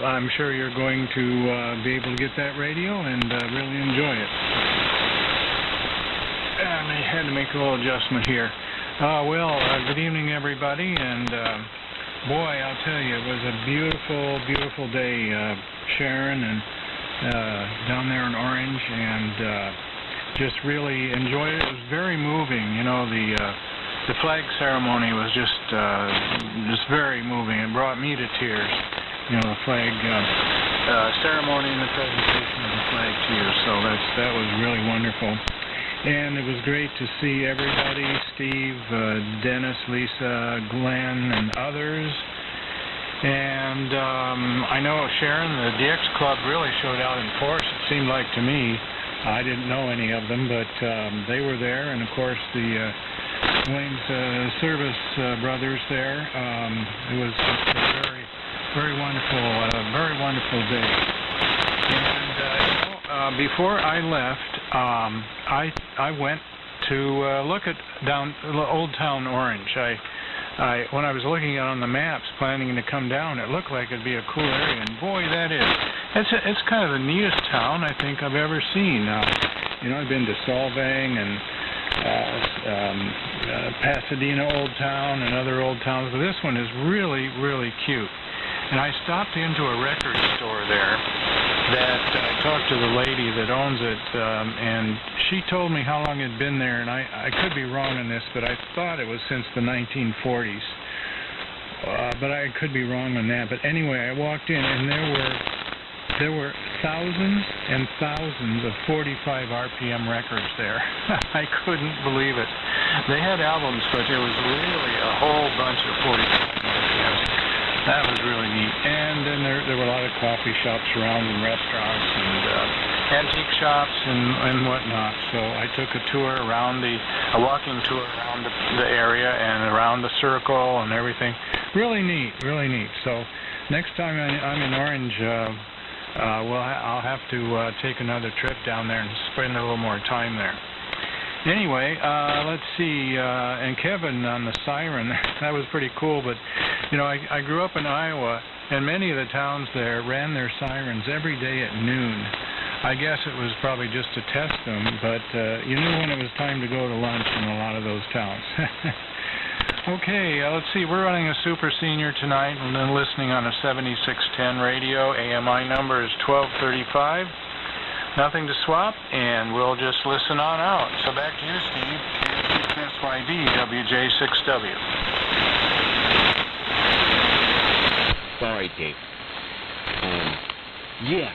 I'm sure you're going to be able to get that radio and really enjoy it. And I had to make a little adjustment here. Well, good evening, everybody. And boy, I'll tell you, it was a beautiful, beautiful day, Sharon, and down there in Orange, and just really enjoyed it. It was very moving. You know, the flag ceremony was just very moving. It brought me to tears. You know, the flag ceremony and the presentation of the flag to you. So that was really wonderful. And it was great to see everybody, Steve, Dennis, Lisa, Glenn, and others. And I know Sharon, the DX Club really showed out in force, it seemed like to me. I didn't know any of them, but they were there. And, of course, the Wayne's Service brothers there. It was just a very, very wonderful day. And, before I left, I went to look at down Old Town Orange. When I was looking on the maps, planning to come down, it looked like it'd be a cool area, and boy, that is. It's kind of the neatest town I think I've ever seen. You know, I've been to Solvang and Pasadena Old Town and other old towns, but this one is really, really cute. And I stopped into a record store there that I talked to the lady that owns it, and she told me how long it had been there, and I could be wrong on this, but I thought it was since the 1940s. But I could be wrong on that. But anyway, I walked in, and there were thousands and thousands of 45 RPM records there. I couldn't believe it. They had albums, but there was really a whole bunch of 45 RPMs. That was really neat. And then there were a lot of coffee shops around and restaurants and antique shops and whatnot. So I took a walking tour around the area and around the circle and everything. Really neat, really neat. So next time I'm in Orange, I'll have to take another trip down there and spend a little more time there. Anyway, let's see, and Kevin on the siren, that was pretty cool, but, you know, I grew up in Iowa, and many of the towns there ran their sirens every day at noon. I guess it was probably just to test them, but you knew when it was time to go to lunch in a lot of those towns. Okay, let's see, we're running a Super Senior tonight, and then listening on a 7610 radio. AMI number is 1235. Nothing to swap, and we'll just listen on out. So back to you, Steve. KS6SYD, WJ6W. All right, Dave. Yeah,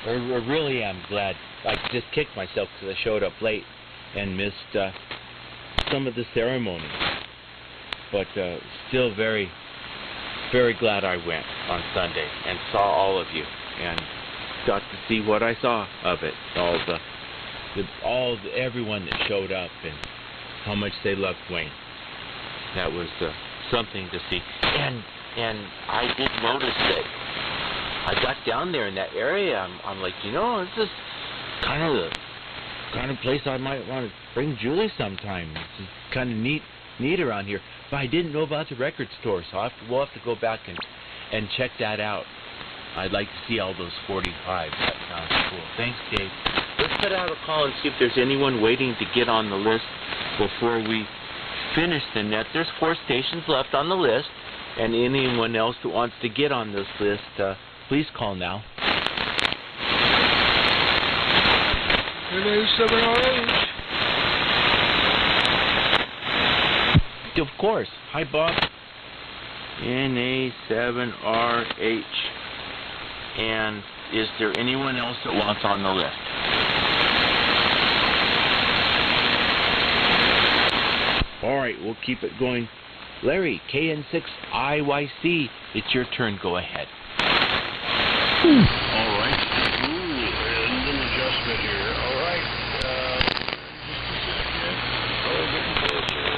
I really am glad. I just kicked myself because I showed up late and missed some of the ceremonies. But still very, very glad I went on Sunday and saw all of you and got to see what I saw of it. Everyone that showed up and how much they loved Wayne. That was something to see. And I did notice that I got down there in that area. I'm like, this is kind of the kind of place I might want to bring Julie sometime. It's kind of neat around here. But I didn't know about the record store, so we'll have to go back and check that out. I'd like to see all those 45s. That sounds cool. Thanks, Dave. Let's put out a call and see if there's anyone waiting to get on the list before we finish the net. There's 4 stations left on the list, and anyone else that wants to get on this list, please call now. 7RH. Of course. Hi, Bob. NA7RH. And is there anyone else that wants on the list? All right, we'll keep it going. Larry, KN6IYC, it's your turn. Go ahead. All right. And an adjustment here. All right. Getting closer.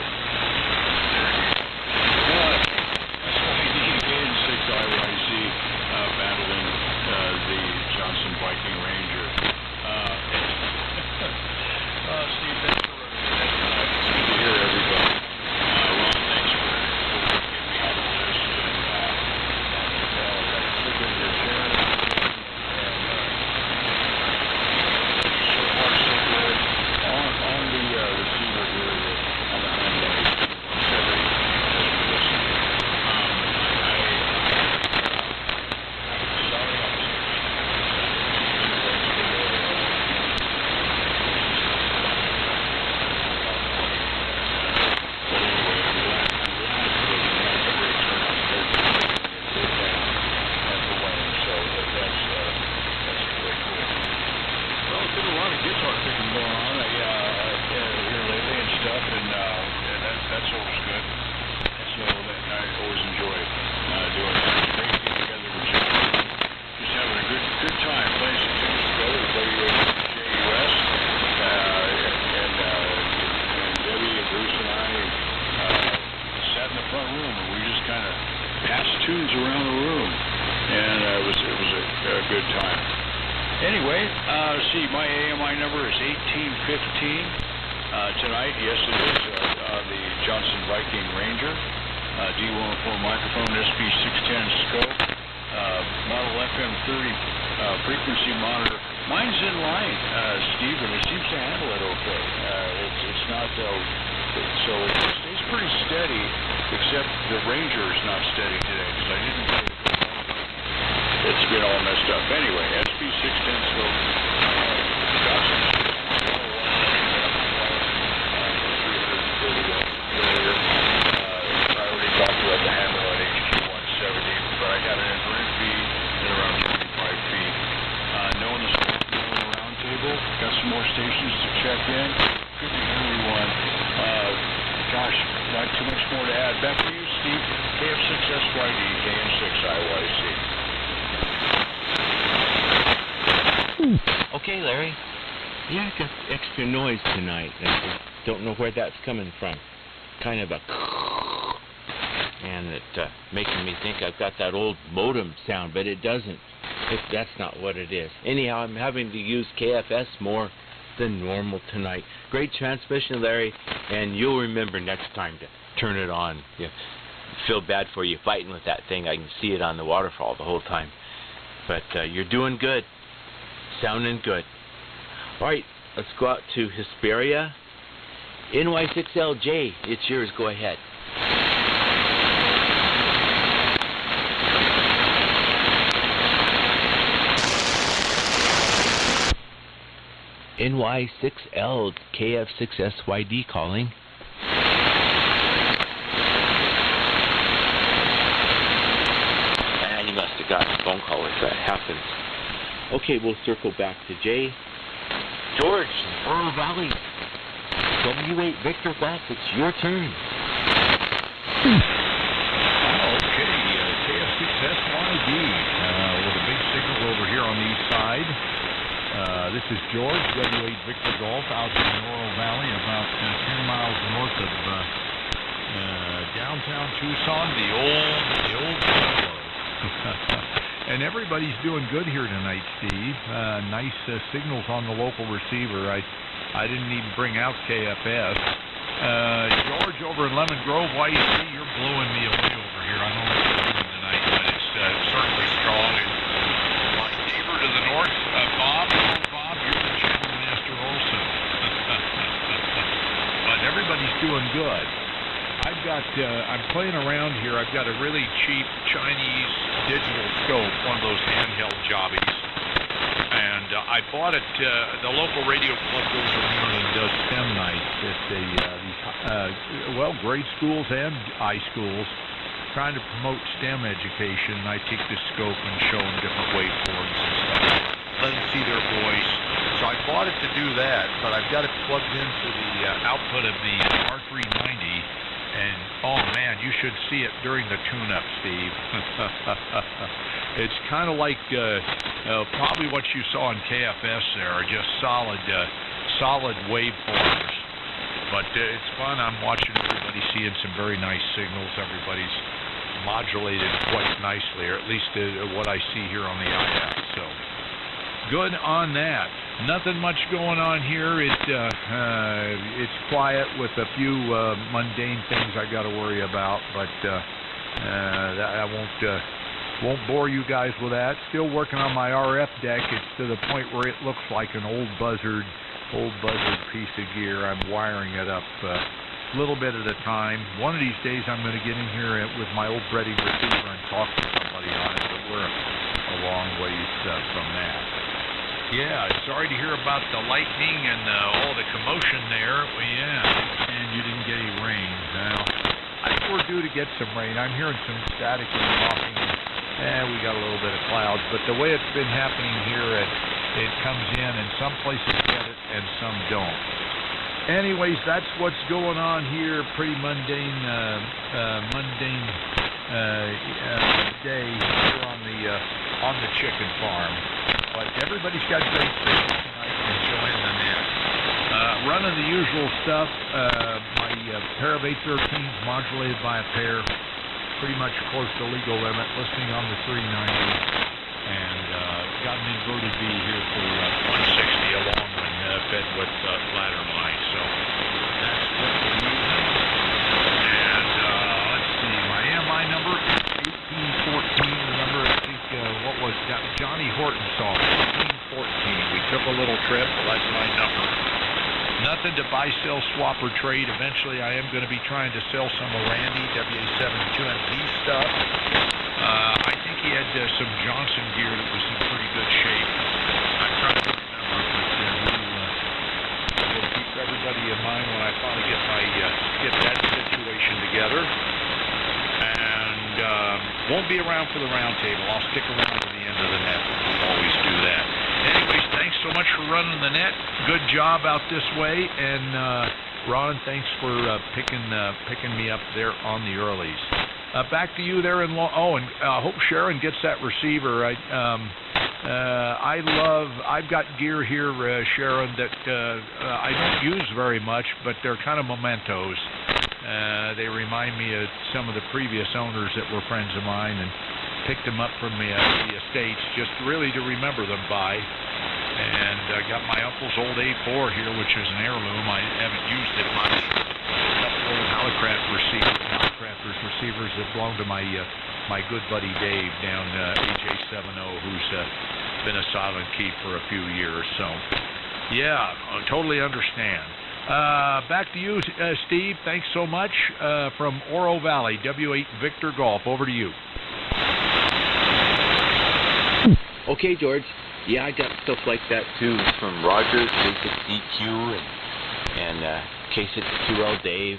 KN6IYC battling the Johnson Viking Ranger. Steve, thanks for running that tonight. It's good to hear everybody. Ron, thanks for getting me on the list. And sit in your chair. So far, so good. On the receiver here, on the handle, 1815 tonight. Yes, it is the Johnson Viking Ranger, D104 microphone, SP610 scope, model FM30 frequency monitor. Mine's in line, Steve, and it seems to handle it okay. It's not so it stays pretty steady, except the Ranger is not steady today because I didn't put it. It's been all messed up. Anyway, SP610 scope. Johnson. I already talked about the handle at HQ 170, but I got an infrared feed at around 25 feet. Knowing the round table, got some more stations to check in. Good to hear everyone. Gosh, not too much more to add. Back to you, Steve. KF6SYD, KN6IYC. Okay, Larry. Yeah, I got extra noise tonight. I don't know where that's coming from. Kind of a... And it's making me think I've got that old modem sound, but it doesn't. That's not what it is. Anyhow, I'm having to use KFS more than normal tonight. Great transmission, Larry, and you'll remember next time to turn it on. You feel bad for you fighting with that thing. I can see it on the waterfall the whole time. But you're doing good. Sounding good. All right, let's go out to Hesperia. NY6LJ, it's yours. Go ahead. NY6L KF6SYD calling. Man, you must have gotten a phone call if that happens. Okay, we'll circle back to Jay. George, Earl Valley. W8 Victor back. It's your turn. Okay, is George, W8 Victor Golf, out in the Oro Valley, about 10 miles north of downtown Tucson, the old Pueblo. And everybody's doing good here tonight, Steve. Nice signals on the local receiver. I didn't even bring out KFS. George over in Lemon Grove, YEC, you're blowing me away over here. I don't know what you're doing tonight, but it's certainly strong. And my neighbor to the north, Bob, you're the channel master also. But everybody's doing good. I'm playing around here. I've got a really cheap Chinese digital scope, one of those handheld jobbies. And I bought it, the local radio club goes around and does STEM nights at these grade schools and high schools, trying to promote STEM education. I take this scope and show them different waveforms and stuff, let them see their voice. So I bought it to do that, but I've got it plugged into the output of the R390. And, oh man, you should see it during the tune-up, Steve. It's kind of like probably what you saw in KFS there, just solid waveforms. But it's fun. I'm watching everybody seeing some very nice signals. Everybody's modulated quite nicely, or at least what I see here on the IF. So good on that. Nothing much going on here. It's quiet with a few mundane things I got to worry about, but I won't bore you guys with that. Still working on my RF deck. It's to the point where it looks like an old buzzard piece of gear. I'm wiring it up a little bit at a time. One of these days I'm going to get in here with my old breading receiver and talk to somebody on it, but we're a long ways from that. Yeah, sorry to hear about the lightning and all the commotion there. Well, yeah, and you didn't get any rain. Well, I think we're due to get some rain. I'm hearing some static and rocking. We got a little bit of clouds, but the way it's been happening here, it comes in, and some places get it and some don't. Anyways, that's what's going on here. Pretty mundane day here on the chicken farm. But everybody's got great signals tonight, enjoying the net. Running the usual stuff. My pair of 813s modulated by a pair, pretty much close to legal limit, listening on the 390, and got an inverted V here for 160 along and fed with ladder line. So that's what we're using. And let's see, my AMI number is 1814. Remember, I think what was that? Johnny Horton song, 1814. We took a little trip. Well, that's my number. Nothing to buy, sell, swap, or trade. Eventually, I am going to be trying to sell some of Randy WA72MP stuff. I think he had some Johnson gear that was in pretty good shape. I'm trying to remember, but we'll keep everybody in mind when I finally get that situation together. And won't be around for the round table. I'll stick around to the end of the net. We always do that. Anyways, thanks so much for running the net. Good job out this way. And Ron, thanks for picking me up there on the earlies. Back to you there in and hope Sharon gets that receiver. I've got gear here, Sharon, that I don't use very much, but they're kind of mementos. They remind me of some of the previous owners that were friends of mine, and picked them up from the estates just really to remember them by. And I got my uncle's old A4 here, which is an heirloom. I haven't used it much. A couple old Hallicrafters receivers that belong to my good buddy Dave down AJ70, who's been a silent key for a few years. So, yeah, I totally understand. Back to you, Steve. Thanks so much. From Oro Valley, W8 Victor Golf. Over to you. Okay, George. Yeah, I got stuff like that too from Rogers, Basic EQ, and K62L Dave.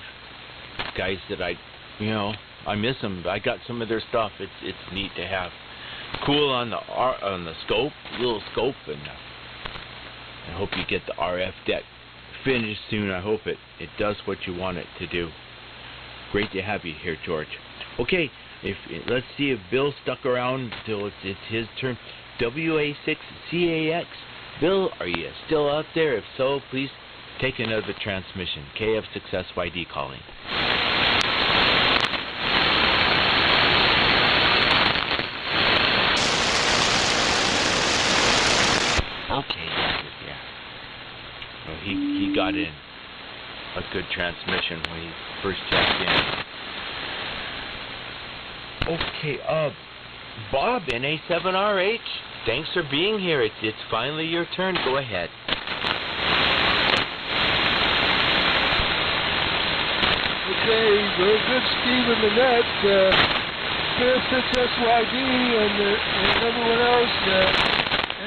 Guys that I miss them. I got some of their stuff. It's neat to have. Cool on the scope, little scope, and I hope you get the RF deck finished soon. I hope it does what you want it to do. Great to have you here, George. Okay, let's see if Bill stuck around till it's his turn. WA6CAX, Bill, are you still out there? If so, please take another transmission. KF6SYD calling. Okay, yeah. Well, he got in a good transmission when he first checked in. Okay, Bob, NA7RH, thanks for being here. It's finally your turn. Go ahead. Okay, very good, Steve in the net. KF6SYD and everyone else.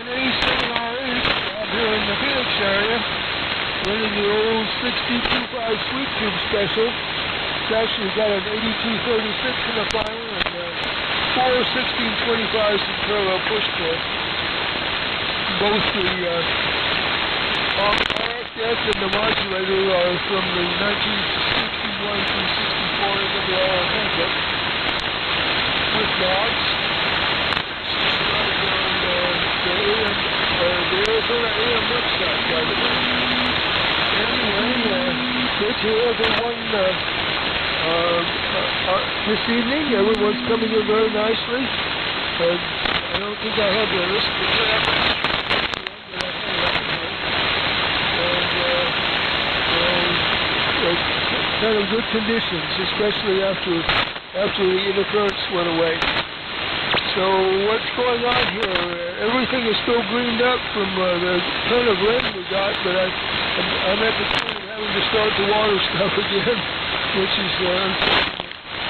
NA7RH out here in the Phoenix area, running the old 62.5 sweep tube special. It's actually got an 8236 in the final and 4 1625s in parallel push pull. Both the RF deck and the modulator are from the 1961 through 64 MWR handbook with knobs. The Arizona AM website, by the way. Anyway, good to everyone this evening. Everyone's coming in very nicely. I don't think I have the list, but kind of good conditions, especially after the interference went away. So what's going on here? Everything is still greened up from the ton of rain we got, but I'm at the point of having to start the water stuff again, which is unfortunate.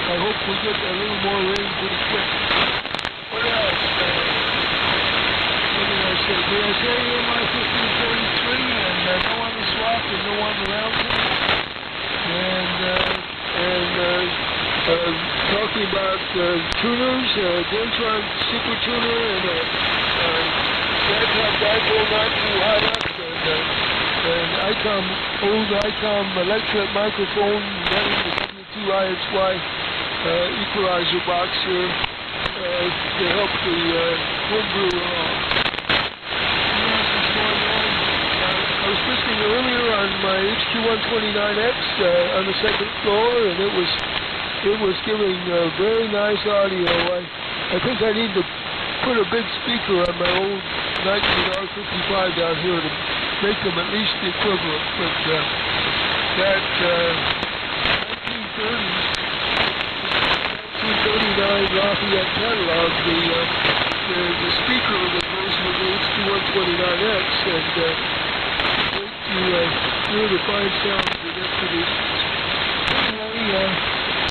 I hope we get a little more rain pretty quick. What else? What did I say? Did I say MI 1543 and no on the swap and no on the round table? And talking about tuners, Dentron Super Tuner and Dentron Dipole not too high up, and old ICOM electret microphone running the W2IXY equalizer box here to help the homebrew along. What else is going on? I was listening earlier on my HQ129X on the second floor, and it was giving very nice audio. I think I need to put a big speaker on my old 19R55 down here to make them at least the equivalent. But that 1939 Lafayette catalog, the speaker that goes with the HQ129X, and hear the fine sounds that it produces. Anyway,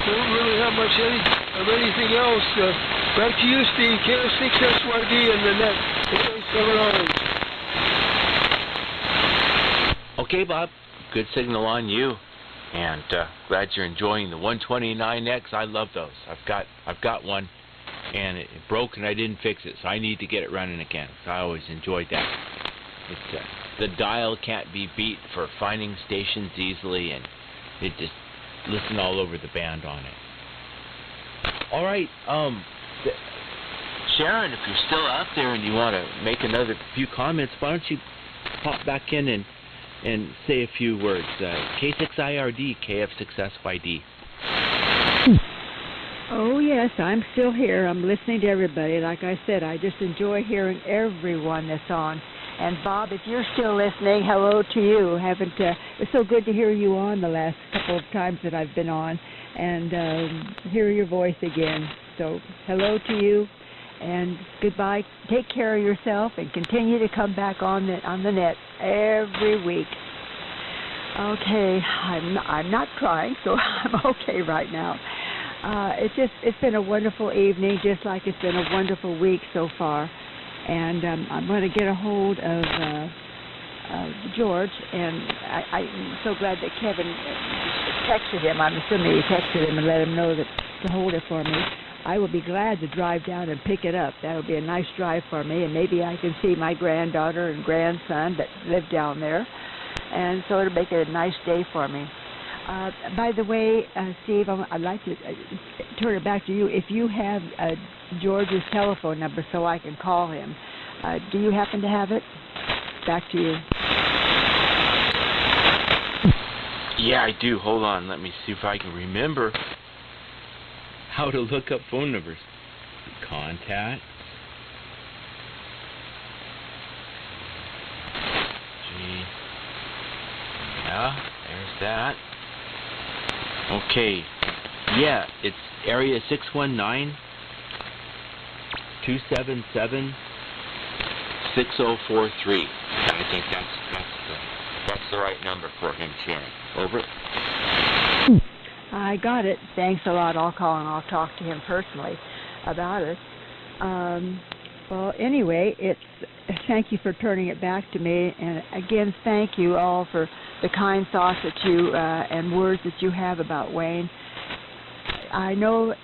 don't really have much of anything else. Back to you, Steve. KF6SYD and the net. 7 hours. Okay, Bob. Good signal on you, and glad you're enjoying the 129X. I love those. I've got one, and it broke, and I didn't fix it, so I need to get it running again. So I always enjoyed that. It's, the dial can't be beat for finding stations easily, and it just listen all over the band on it. All right, Sharon, if you're still out there and you want to make another few comments, why don't you pop back in and say a few words. K6IRD, KF6SYD. Oh, yes, I'm still here. I'm listening to everybody. Like I said, I just enjoy hearing everyone that's on. And, Bob, if you're still listening, hello to you. It's so good to hear you on the last couple of times that I've been on and hear your voice again. So, hello to you, and goodbye. Take care of yourself and continue to come back on the net every week. Okay, I'm not crying, so I'm okay right now. It's been a wonderful evening, just like it's been a wonderful week so far. And I'm going to get a hold of George, and I'm so glad that Kevin texted him. I'm assuming he texted him and let him know that to hold it for me. I will be glad to drive down and pick it up. That will be a nice drive for me, and maybe I can see my granddaughter and grandson that live down there, and so it'll make it a nice day for me. By the way, Steve, I'd like to turn it back to you. If you have George's telephone number so I can call him, do you happen to have it? back to you. Yeah, I do. Hold on. Let me see if I can remember how to look up phone numbers. Contact. Gee. Yeah, there's that. Okay. Yeah, it's area 619-277-6043. I think that's the right number for him, Shannon. Over. I got it. Thanks a lot. I'll call and I'll talk to him personally about it. Well, anyway, thank you for turning it back to me, and again, thank you all for the kind thoughts that you and words that you have about Wayne. I know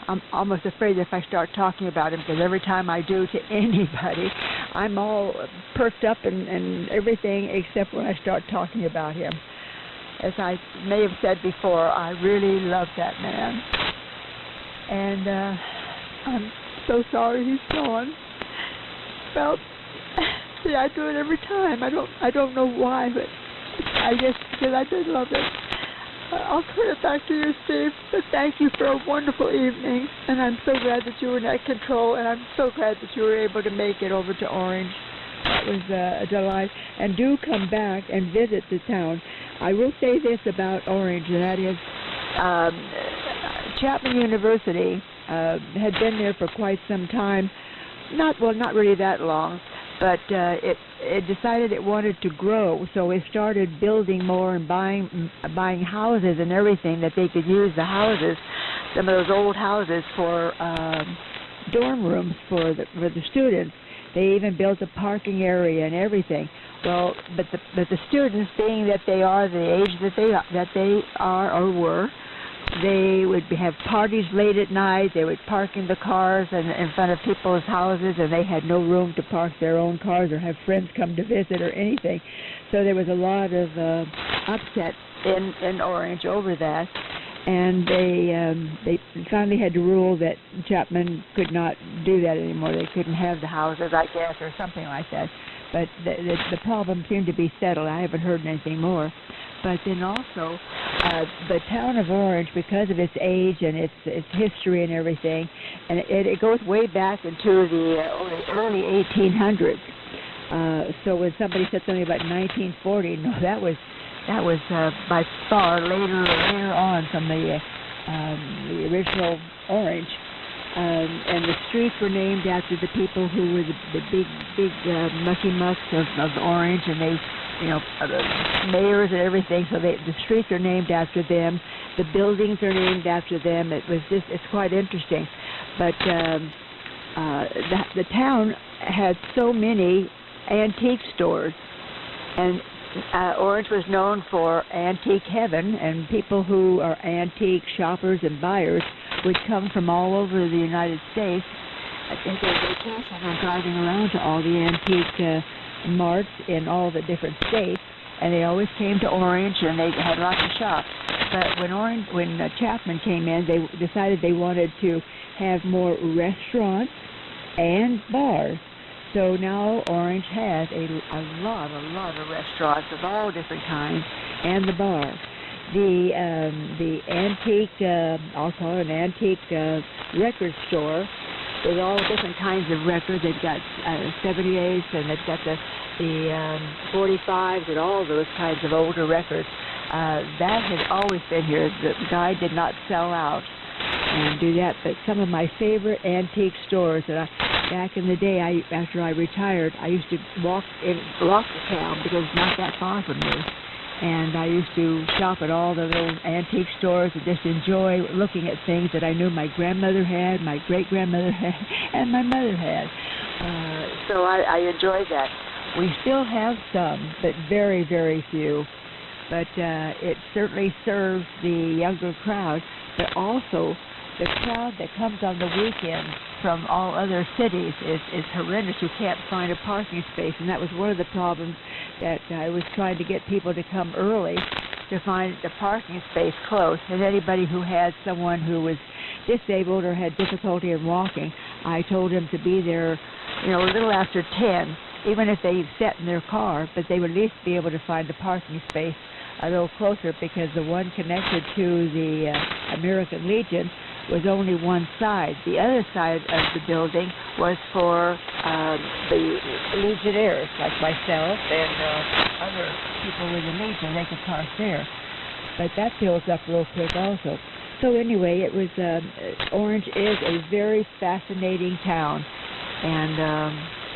I'm almost afraid if I start talking about him, because every time I do to anybody, I'm all perked up and everything except when I start talking about him. As I may have said before, I really love that man. And I'm so sorry he's gone. Well, see, I do it every time. I don't know why, but I guess because I did love it. I'll turn it back to you, Steve, but thank you for a wonderful evening, and I'm so glad that you were in that control, and I'm so glad that you were able to make it over to Orange. That was a delight. And do come back and visit the town. I will say this about Orange, and that is Chapman University had been there for quite some time. Not really that long, but it decided it wanted to grow, so it started building more and buying houses and everything that they could use the houses, some of those old houses for dorm rooms for the students. They even built a parking area and everything. Well, but the students, being that they are the age that they are or were, they would have parties late at night. They would park in the cars and in front of people's houses, and they had no room to park their own cars or have friends come to visit or anything. So there was a lot of upset in Orange over that, and they finally had to rule that Chapman could not do that anymore. They couldn't have the houses, I guess, or something like that. But the problem seemed to be settled. I haven't heard anything more. But then also, the town of Orange, because of its age and its history and everything, and it goes way back into the early 1800s. So when somebody said something about 1940, no, that was by far later on from the original Orange. And the streets were named after the people who were the big mucky mucks of Orange, and they, the mayors and everything. So the streets are named after them. The buildings are named after them. It's quite interesting. But the town had so many antique stores, and Orange was known for antique heaven, and people who are antique shoppers and buyers would come from all over the United States at their vacation and driving around to all the antique marts in all the different states, and they always came to Orange, and they had lots of shops. But when Chapman came in, they decided they wanted to have more restaurants and bars. So now Orange has a lot of restaurants of all different kinds, and the bar. The antique, I'll call it an antique record store with all different kinds of records. They've got 78s, and they've got the 45s and all those kinds of older records. That has always been here. The guy did not sell out and do that, but some of my favorite antique stores that back in the day, after I retired, I used to walk the town because it's not that far from me. And I used to shop at all the little antique stores and just enjoy looking at things that I knew my grandmother had, my great-grandmother had, and my mother had. So I enjoyed that. We still have some, but very, very few. But it certainly serves the younger crowd, but also the crowd that comes on the weekends from all other cities is horrendous. You can't find a parking space, and that was one of the problems that I was trying to get people to come early to find the parking space close. And anybody who had someone who was disabled or had difficulty in walking, I told him to be there, a little after 10, even if they sat in their car, but they would at least be able to find a parking space a little closer, because the one connected to the American Legion was only one side. The other side of the building was for the Legionnaires, like myself and other people with the Legion. They could park there. But that fills up real quick also. So anyway, it was Orange is a very fascinating town, and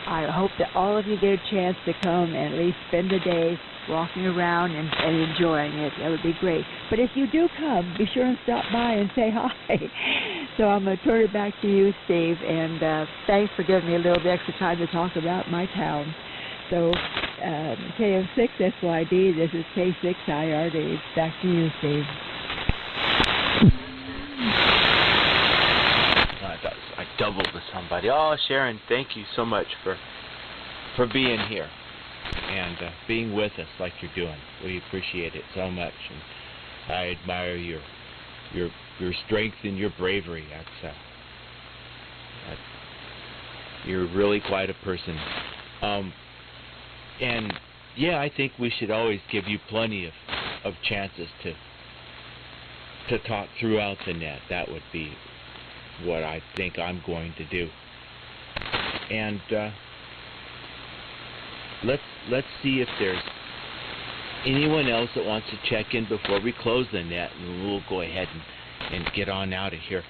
I hope that all of you get a chance to come and at least spend a day walking around and enjoying it. That would be great. But if you do come, be sure and stop by and say hi. So I'm going to turn it back to you, Steve, and thanks for giving me a little bit extra time to talk about my town. So KM6SYD, this is K6IRD. Back to you, Steve. I doubled to somebody. Oh, Sharon, thank you so much for being here and being with us like you're doing. We appreciate it so much, and I admire your strength and your bravery. You're really quite a person. And yeah, I think we should always give you plenty of chances to talk throughout the net. That would be what I think I'm going to do. And let's see if there's anyone else that wants to check in before we close the net, and we'll go ahead and get on out of here.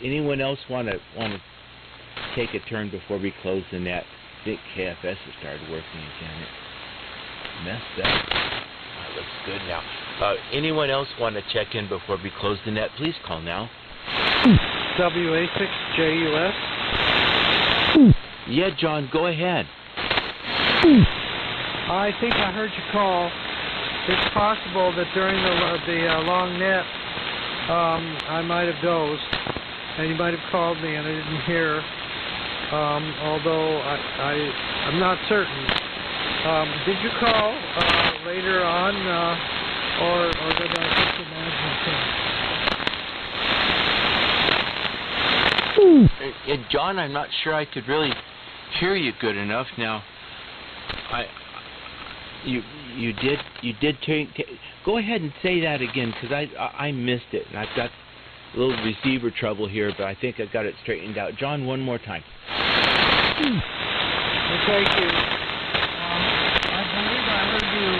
Anyone else want to take a turn before we close the net? I think KFS has started working again. It messed up. That looks good now. Anyone else want to check in before we close the net? Please call now. WA6JUS. Yeah, John, go ahead. I think I heard you call. It's possible that during the long net, I might have dozed, and you might have called me and I didn't hear. Although I'm not certain. Did you call later on, or did I just imagine things? John, I'm not sure I could really hear you good enough. Now, you did go ahead and say that again, because I missed it, and I've got a little receiver trouble here, but I think I got it straightened out. John, one more time. Well, thank you. I believe I heard you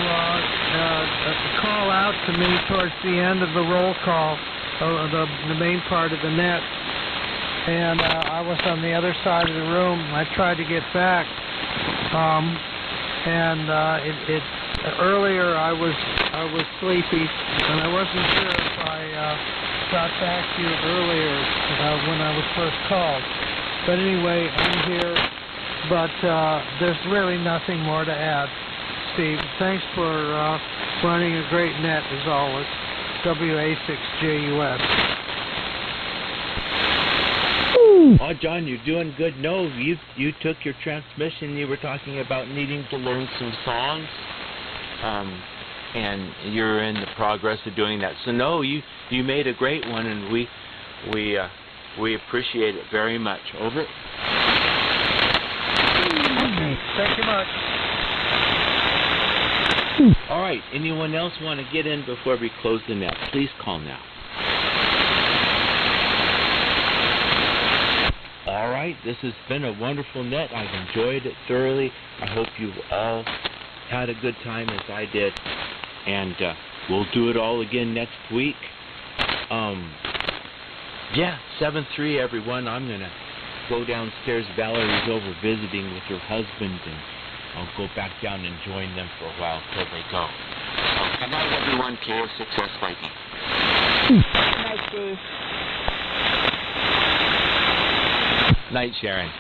call out to me towards the end of the roll call, the main part of the net, and I was on the other side of the room. I tried to get back, and earlier I was sleepy, and I wasn't sure if I got back to you earlier when I was first called. But anyway, I'm here, but there's really nothing more to add. Steve, thanks for running a great net as always. WA6JUS. Oh, John, you're doing good. No, you took your transmission. You were talking about needing to learn some songs, and you're in the progress of doing that. So no, you made a great one, and we appreciate it very much. Over. Okay. Thank you much. All right. Anyone else want to get in before we close the net? Please call now. All right. This has been a wonderful net. I've enjoyed it thoroughly. I hope you've all had a good time as I did. And we'll do it all again next week. Yeah, 7-3, everyone. I'm going to go downstairs. Valerie's over visiting with her husband, and I'll go back down and join them for a while till they go. Good night, everyone. KF6S Viking. Night, Steve. Night, Sharon.